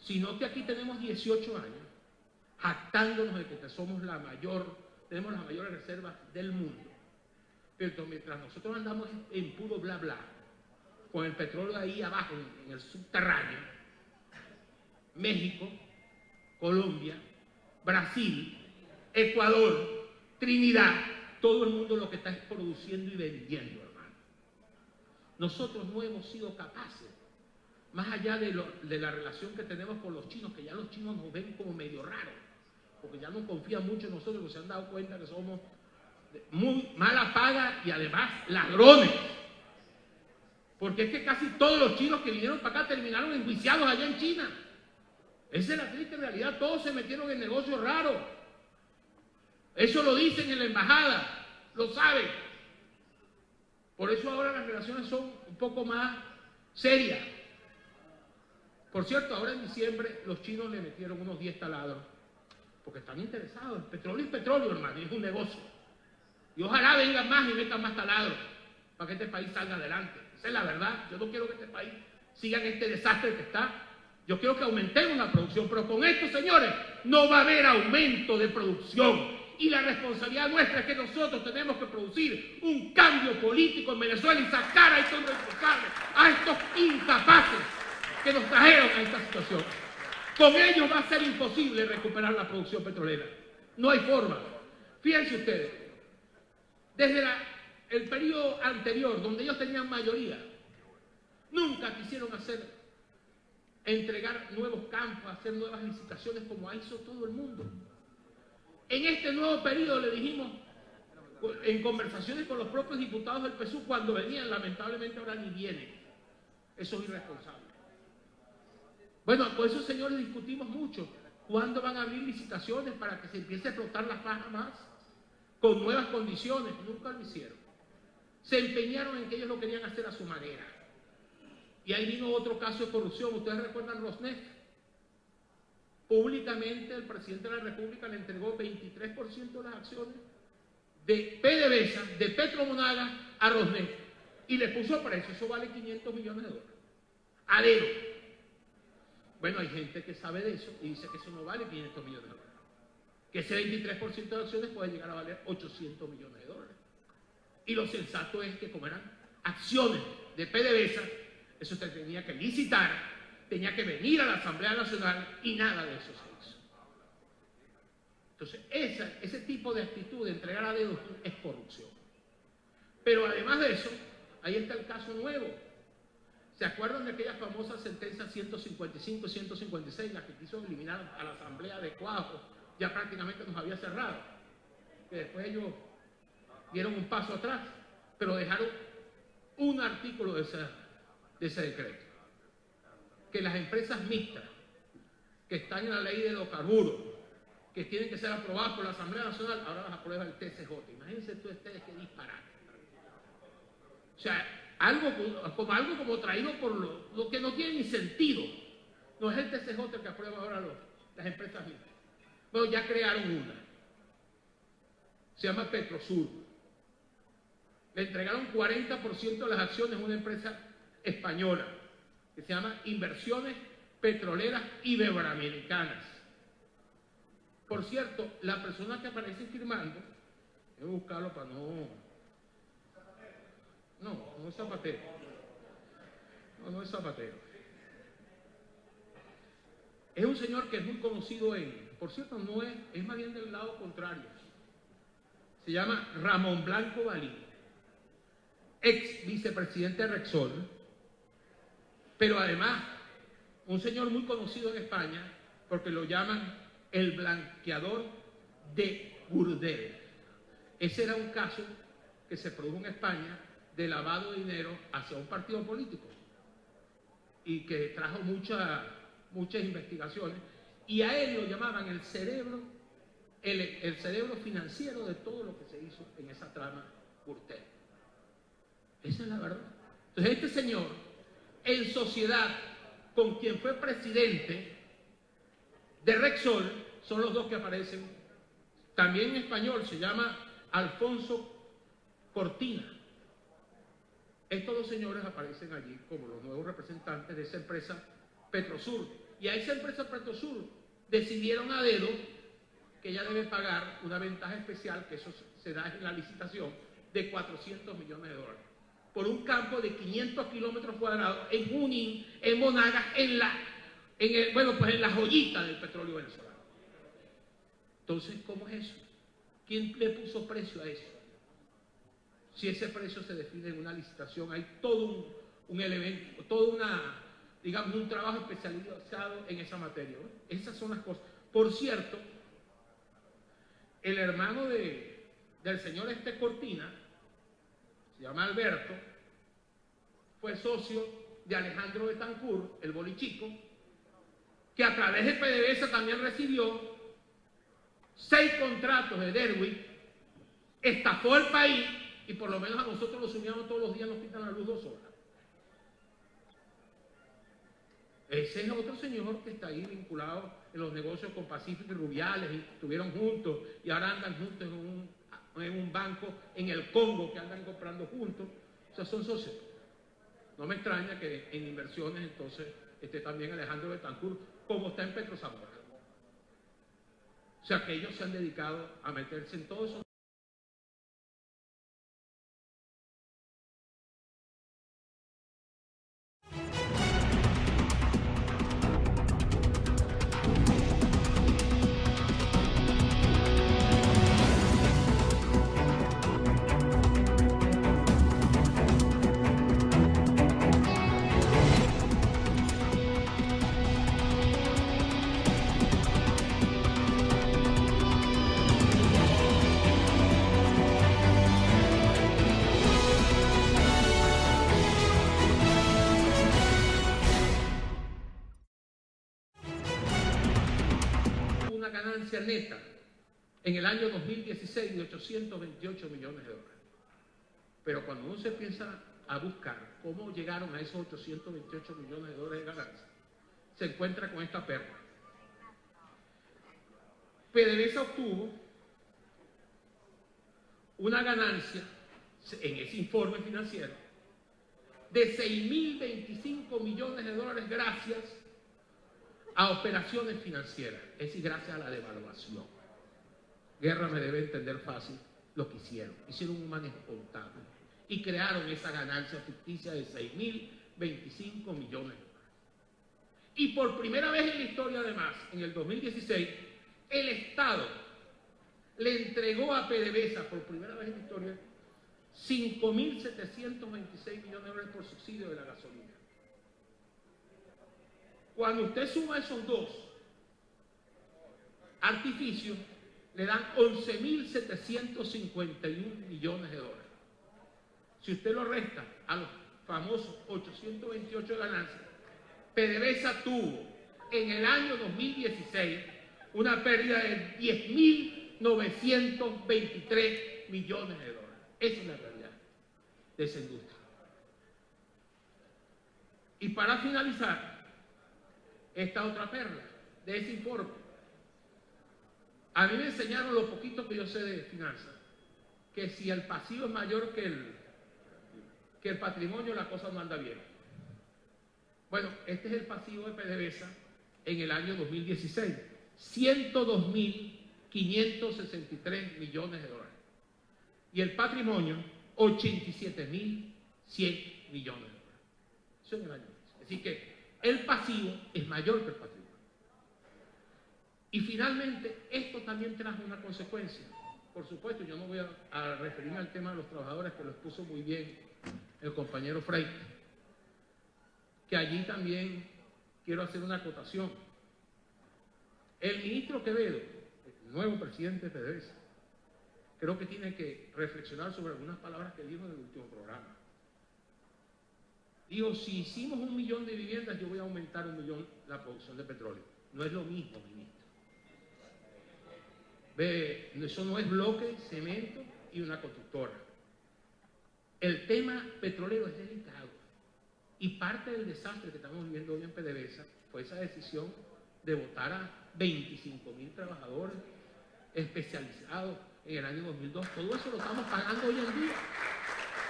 sino que aquí tenemos 18 años jactándonos de que tenemos las mayores reservas del mundo. Pero mientras nosotros andamos en puro bla bla, con el petróleo ahí abajo, en el subterráneo, México, Colombia, Brasil, Ecuador, Trinidad, todo el mundo lo que está es produciendo y vendiendo, hermano. Nosotros no hemos sido capaces, más allá de la relación que tenemos con los chinos, que ya los chinos nos ven como medio raros, porque ya no confían mucho en nosotros, porque se han dado cuenta que somos muy mala paga y además ladrones. Porque es que casi todos los chinos que vinieron para acá terminaron enjuiciados allá en China. Esa es la triste realidad, todos se metieron en negocios raros. Eso lo dicen en la embajada, lo saben. Por eso ahora las relaciones son un poco más serias. Por cierto, ahora en diciembre los chinos le metieron unos 10 taladros, porque están interesados. El petróleo es petróleo, hermano, y es un negocio. Y ojalá vengan más y metan más taladros para que este país salga adelante. Esa es la verdad. Yo no quiero que este país siga en este desastre que está. Yo quiero que aumentemos la producción, pero con esto, señores, no va a haber aumento de producción. Y la responsabilidad nuestra es que nosotros tenemos que producir un cambio político en Venezuela y sacar a estos responsables, a estos incapaces que nos trajeron a esta situación. Con ellos va a ser imposible recuperar la producción petrolera. No hay forma. Fíjense ustedes, desde el periodo anterior, donde ellos tenían mayoría, nunca quisieron entregar nuevos campos, hacer nuevas licitaciones como hizo todo el mundo. En este nuevo periodo le dijimos, en conversaciones con los propios diputados del PSUV, cuando venían, lamentablemente ahora ni vienen. Eso es irresponsable. Bueno, con esos señores discutimos mucho. ¿Cuándo van a abrir licitaciones para que se empiece a explotar la faja más? Con nuevas condiciones. Nunca lo hicieron. Se empeñaron en que ellos lo querían hacer a su manera. Y ahí vino otro caso de corrupción. ¿Ustedes recuerdan Rosneft? Públicamente el presidente de la República le entregó 23% de las acciones de PDVSA, de Petromonagas, a Rosneft. Y le puso precio. Eso vale $500 millones. A dedo. Bueno, hay gente que sabe de eso y dice que eso no vale $500 millones. Que ese 23% de acciones puede llegar a valer $800 millones. Y lo sensato es que como eran acciones de PDVSA, eso se tenía que licitar, tenía que venir a la Asamblea Nacional y nada de eso se hizo. Entonces, ese tipo de actitud de entregar a dedo es corrupción. Pero además de eso, ahí está el caso nuevo. ¿Se acuerdan de aquellas famosas sentencias 155 y 156, las que quiso eliminar a la Asamblea de Cuajo? Ya prácticamente nos había cerrado. Que después ellos dieron un paso atrás, pero dejaron un artículo de ese decreto. Que las empresas mixtas, que están en la ley de hidrocarburos, que tienen que ser aprobadas por la Asamblea Nacional, ahora las aprueba el TCJ. Imagínense ustedes qué disparate. O sea, algo como traído por lo que no tiene ni sentido. No es el TCJ que aprueba ahora las empresas mixtas. Bueno, ya crearon una. Se llama Petrosur. Le entregaron 40% de las acciones a una empresa española que se llama Inversiones Petroleras Iberoamericanas. Por cierto, la persona que aparece firmando, voy a buscarlo para no es Zapatero. No es Zapatero. Es un señor que es muy conocido por cierto, es más bien del lado contrario. Se llama Ramón Blanco Balín, ex vicepresidente de Repsol, pero además un señor muy conocido en España porque lo llaman el blanqueador de Gürtel. Ese era un caso que se produjo en España de lavado de dinero hacia un partido político y que trajo muchas investigaciones, y a él lo llamaban el cerebro el cerebro financiero de todo lo que se hizo en esa trama Gürtel. Esa es la verdad. Entonces este señor, en sociedad con quien fue presidente de Rexol, son los dos que aparecen. También en español se llama Alfonso Cortina. Estos dos señores aparecen allí como los nuevos representantes de esa empresa Petrosur. Y a esa empresa Petrosur decidieron a dedo que ella debe pagar una ventaja especial, que eso se da en la licitación, de 400 millones de dólares. Por un campo de 500 kilómetros cuadrados en Junín, en Monagas, en la joyita del petróleo venezolano. Entonces, ¿cómo es eso? ¿Quién le puso precio a eso? Si ese precio se define en una licitación, hay todo un elemento, digamos, un trabajo especializado en esa materia, ¿no? Esas son las cosas. Por cierto, el hermano del señor Cortina, se llama Alberto, fue socio de Alejandro Betancourt, el bolichico, que a través de PDVSA también recibió 6 contratos de Derwick, estafó el país y por lo menos a nosotros los sumiamos todos los días, nos quitan la luz 2 horas. Ese es otro señor que está ahí vinculado en los negocios con Pacífico y Rubiales, y estuvieron juntos y ahora andan juntos en un banco en el Congo, que andan comprando juntos. O sea, son socios. No me extraña que en inversiones entonces esté también Alejandro Betancourt, como está en Petrozamora. O sea, que ellos se han dedicado a meterse en todo eso. Neta en el año 2016 de 828 millones de dólares. Pero cuando uno se piensa a buscar cómo llegaron a esos 828 millones de dólares de ganancia, se encuentra con esta perla. PDVSA obtuvo una ganancia en ese informe financiero de 6.025 millones de dólares gracias a operaciones financieras, es decir, gracias a la devaluación. Guerra me debe entender fácil lo que hicieron. Hicieron un manejo contable y crearon esa ganancia ficticia de 6.025 millones de dólares. Y por primera vez en la historia, además, en el 2016, el Estado le entregó a PDVSA, por primera vez en la historia, 5.726 millones de dólares por subsidio de la gasolina. Cuando usted suma esos dos artificios, le dan 11.751 millones de dólares. Si usted lo resta a los famosos 828 de ganancias, PDVSA tuvo en el año 2016 una pérdida de 10.923 millones de dólares. Esa es la realidad de esa industria. Y para finalizar, esta otra perla de ese informe. A mí me enseñaron lo poquito que yo sé de finanzas, que si el pasivo es mayor que el patrimonio, la cosa no anda bien. Bueno, este es el pasivo de PDVSA en el año 2016, 102.563 millones de dólares. Y el patrimonio, 87.100 millones de dólares. Eso en el año. Así que el pasivo es mayor que el patrimonio. Y finalmente, esto también trajo una consecuencia. Por supuesto, yo no voy a referirme al tema de los trabajadores, que lo expuso muy bien el compañero Freite, que allí también quiero hacer una acotación. El ministro Quevedo, el nuevo presidente de PDVSA, creo que tiene que reflexionar sobre algunas palabras que dijo en el último programa. Digo, si hicimos 1 millón de viviendas, yo voy a aumentar 1 millón la producción de petróleo. No es lo mismo, ministro. Eso no es bloque, cemento y una constructora. El tema petrolero es delicado y parte del desastre que estamos viviendo hoy en PDVSA fue esa decisión de votar a 25.000 trabajadores especializados en el año 2002. Todo eso lo estamos pagando hoy en día.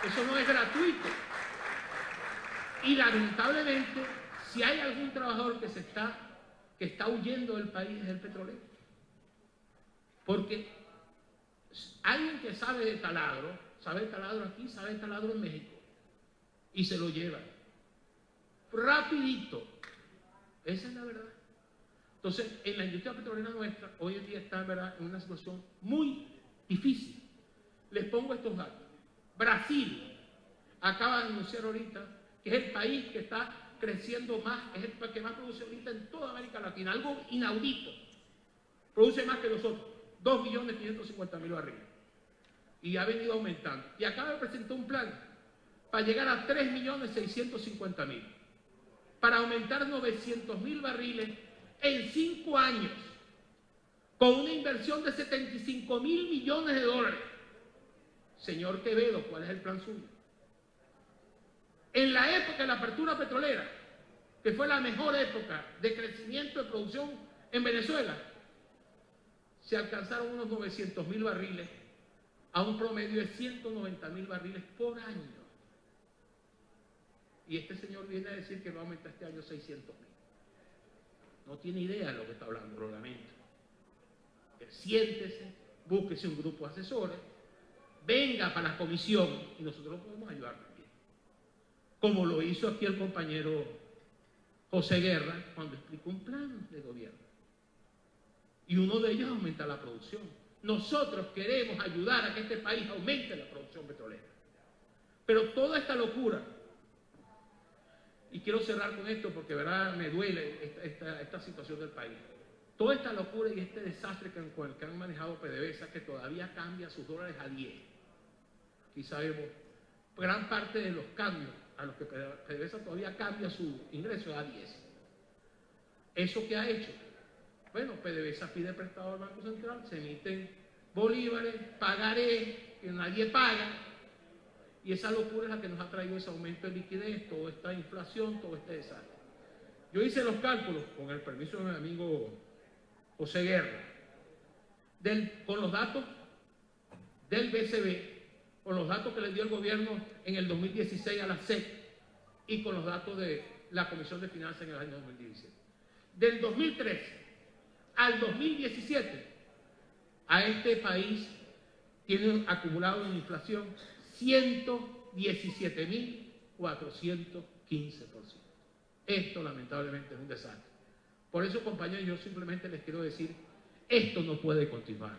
Eso no es gratuito. Y lamentablemente, si hay algún trabajador que está huyendo del país, es el petrolero. Porque alguien que sabe de taladro aquí, sabe de taladro en México, y se lo lleva rapidito. Esa es la verdad. Entonces, en la industria petrolera nuestra, hoy en día está, ¿verdad?, en una situación muy difícil. Les pongo estos datos. Brasil acaba de anunciar ahorita que es el país que está creciendo más, es el que más produce ahorita en toda América Latina, algo inaudito. Produce más que nosotros, 2.550.000 barriles. Y ha venido aumentando. Y acaba de presentar un plan para llegar a 3.650.000, para aumentar 900.000 barriles en 5 años, con una inversión de 75.000 millones de dólares. Señor Quevedo, ¿cuál es el plan suyo? En la época de la apertura petrolera, que fue la mejor época de crecimiento de producción en Venezuela, se alcanzaron unos 900.000 barriles a un promedio de 190.000 barriles por año. Y este señor viene a decir que va a aumentar este año 600.000. No tiene idea de lo que está hablando, lo lamento. Siéntese, búsquese un grupo de asesores, venga para la comisión y nosotros lo podemos ayudar también. Como lo hizo aquí el compañero José Guerra cuando explicó un plan de gobierno. Y uno de ellos aumenta la producción. Nosotros queremos ayudar a que este país aumente la producción petrolera. Pero toda esta locura, y quiero cerrar con esto porque verdad me duele esta situación del país. Toda esta locura y este desastre con el que han manejado PDVSA, que todavía cambia sus dólares a 10. Aquí sabemos, gran parte de los cambios a los que PDVSA todavía cambia su ingreso a 10. ¿Eso qué ha hecho? Bueno, PDVSA pide prestado al Banco Central, se emiten bolívares, pagaré, que nadie paga. Y esa locura es la que nos ha traído ese aumento de liquidez, toda esta inflación, todo este desastre. Yo hice los cálculos, con el permiso de mi amigo José Guerra, con los datos del BCB, con los datos que le dio el gobierno en el 2016 a la SEC y con los datos de la Comisión de Finanzas en el año 2017. Del 2013 al 2017, a este país tiene acumulado en inflación 117.415%. Esto lamentablemente es un desastre. Por eso, compañeros, yo simplemente les quiero decir, esto no puede continuar.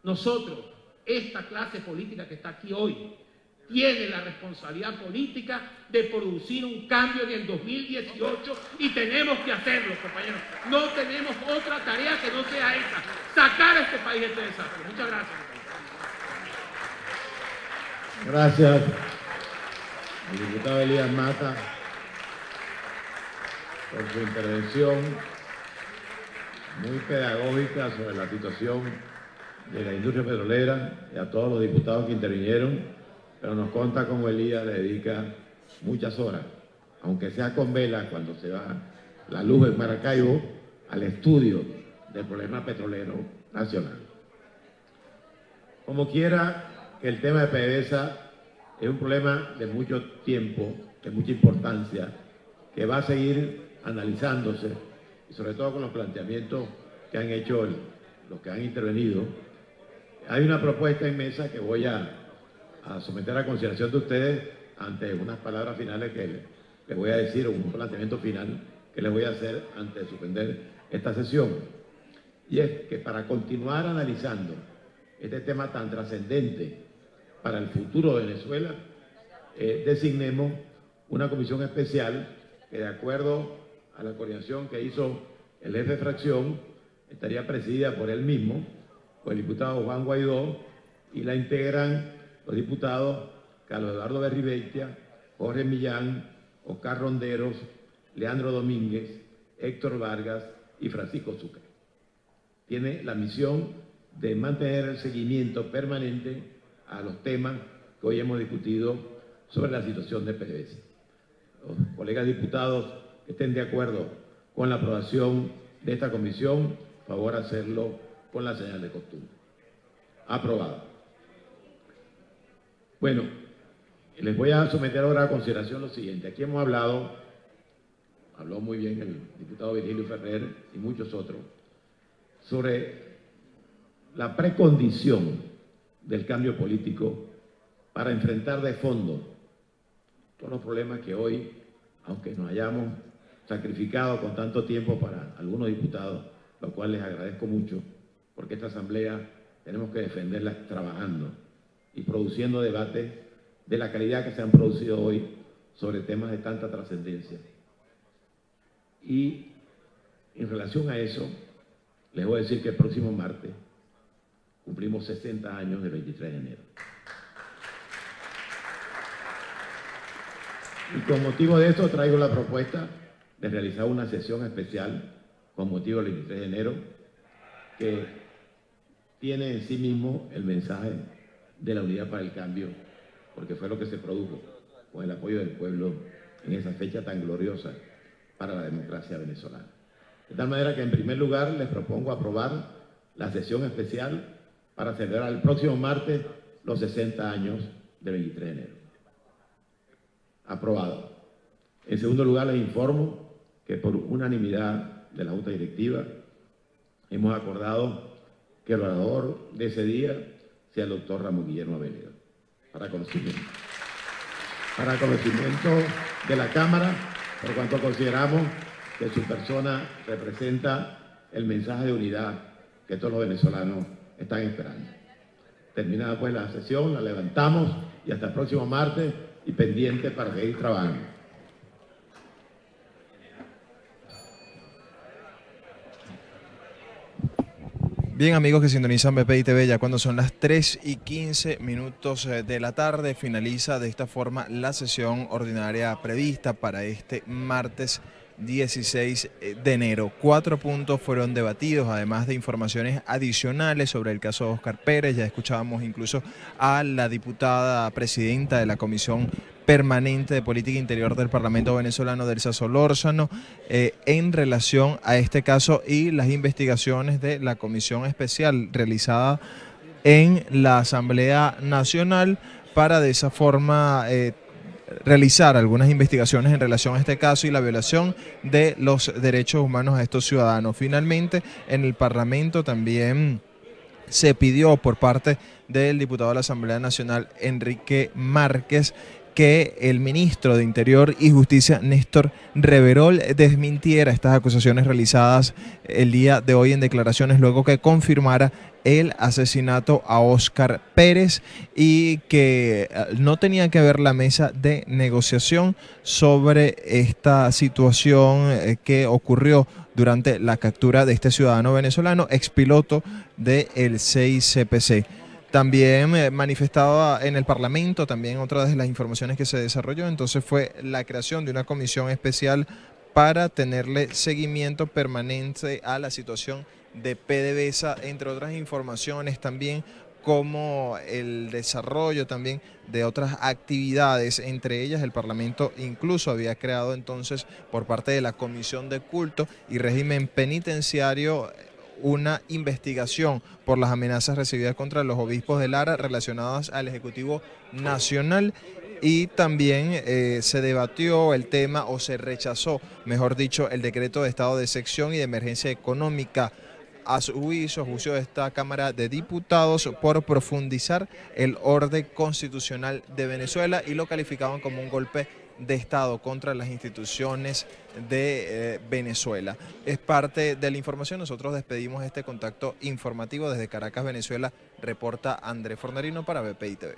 Nosotros, esta clase política que está aquí hoy, tiene la responsabilidad política de producir un cambio en el 2018 y tenemos que hacerlo, compañeros. No tenemos otra tarea que no sea esta, sacar a este país de este desastre. Muchas gracias. Gracias al diputado Elías Mata por su intervención muy pedagógica sobre la situación de la industria petrolera y a todos los diputados que intervinieron, pero nos consta como Elías le dedica muchas horas, aunque sea con vela cuando se va la luz en Maracaibo, al estudio del problema petrolero nacional. Como quiera, que el tema de PDVSA es un problema de mucho tiempo, de mucha importancia, que va a seguir analizándose, y sobre todo con los planteamientos que han hecho los que han intervenido. Hay una propuesta en mesa que voy a someter a consideración de ustedes ante unas palabras finales que les voy a decir, o un planteamiento final que les voy a hacer antes de suspender esta sesión. Y es que para continuar analizando este tema tan trascendente para el futuro de Venezuela, designemos una comisión especial que, de acuerdo a la coordinación que hizo el jefe de fracción, estaría presidida por él mismo, por el diputado Juan Guaidó, y la integran los diputados Carlos Eduardo Berribeitia, Jorge Millán, Oscar Ronderos, Leandro Domínguez, Héctor Vargas y Francisco Sucre. Tiene la misión de mantener el seguimiento permanente a los temas que hoy hemos discutido sobre la situación de PDVSA. Los colegas diputados que estén de acuerdo con la aprobación de esta comisión, favor hacerlo con la señal de costumbre. Aprobado. Bueno, les voy a someter ahora a consideración lo siguiente. Aquí hemos habló muy bien el diputado Virgilio Ferrer y muchos otros, sobre la precondición del cambio político para enfrentar de fondo todos los problemas que hoy, aunque nos hayamos sacrificado con tanto tiempo para algunos diputados, lo cual les agradezco mucho, porque esta asamblea tenemos que defenderla trabajando y produciendo debates de la calidad que se han producido hoy sobre temas de tanta trascendencia. Y en relación a eso, les voy a decir que el próximo martes cumplimos 60 años del 23 de enero. Y con motivo de esto traigo la propuesta de realizar una sesión especial con motivo del 23 de enero que tiene en sí mismo el mensaje de la unidad para el cambio, porque fue lo que se produjo con el apoyo del pueblo en esa fecha tan gloriosa para la democracia venezolana. De tal manera que en primer lugar les propongo aprobar la sesión especial para celebrar el próximo martes los 60 años del 23 de enero. Aprobado. En segundo lugar les informo que por unanimidad de la Junta Directiva hemos acordado que el orador de ese día sea el doctor Ramón Guillermo Venegas, para conocimiento de la Cámara, por cuanto consideramos que su persona representa el mensaje de unidad que todos los venezolanos están esperando. Terminada pues la sesión, la levantamos y hasta el próximo martes y pendiente para seguir trabajando. Bien, amigos que sintonizan BPI TV, ya cuando son las 3:15 de la tarde, finaliza de esta forma la sesión ordinaria prevista para este martes 16 de enero. 4 puntos fueron debatidos, además de informaciones adicionales sobre el caso de Óscar Pérez. Ya escuchábamos incluso a la diputada presidenta de la Comisión Permanente de Política Interior del Parlamento venezolano, Delsa Solórzano, en relación a este caso y las investigaciones de la comisión especial realizada en la Asamblea Nacional para de esa forma realizar algunas investigaciones en relación a este caso y la violación de los derechos humanos a estos ciudadanos. Finalmente, en el Parlamento también se pidió por parte del diputado de la Asamblea Nacional, Enrique Márquez, que el ministro de Interior y Justicia, Néstor Reverol, desmintiera estas acusaciones realizadas el día de hoy en declaraciones, luego que confirmara el asesinato a Óscar Pérez y que no tenía que ver la mesa de negociación sobre esta situación que ocurrió durante la captura de este ciudadano venezolano, expiloto del 6CPC. También manifestaba en el Parlamento, también otra de las informaciones que se desarrolló, entonces fue la creación de una comisión especial para tenerle seguimiento permanente a la situación de PDVSA, entre otras informaciones también como el desarrollo también de otras actividades, entre ellas el Parlamento incluso había creado entonces por parte de la Comisión de Culto y Régimen Penitenciario una investigación por las amenazas recibidas contra los obispos de Lara relacionadas al Ejecutivo Nacional y también se debatió el tema o se rechazó, mejor dicho, el decreto de estado de sección y de emergencia económica a juicio de esta Cámara de Diputados por profundizar el orden constitucional de Venezuela y lo calificaban como un golpe de Estado contra las instituciones de Venezuela. Es parte de la información. Nosotros despedimos este contacto informativo desde Caracas, Venezuela. Reporta Andrés Fornerino para BPI TV.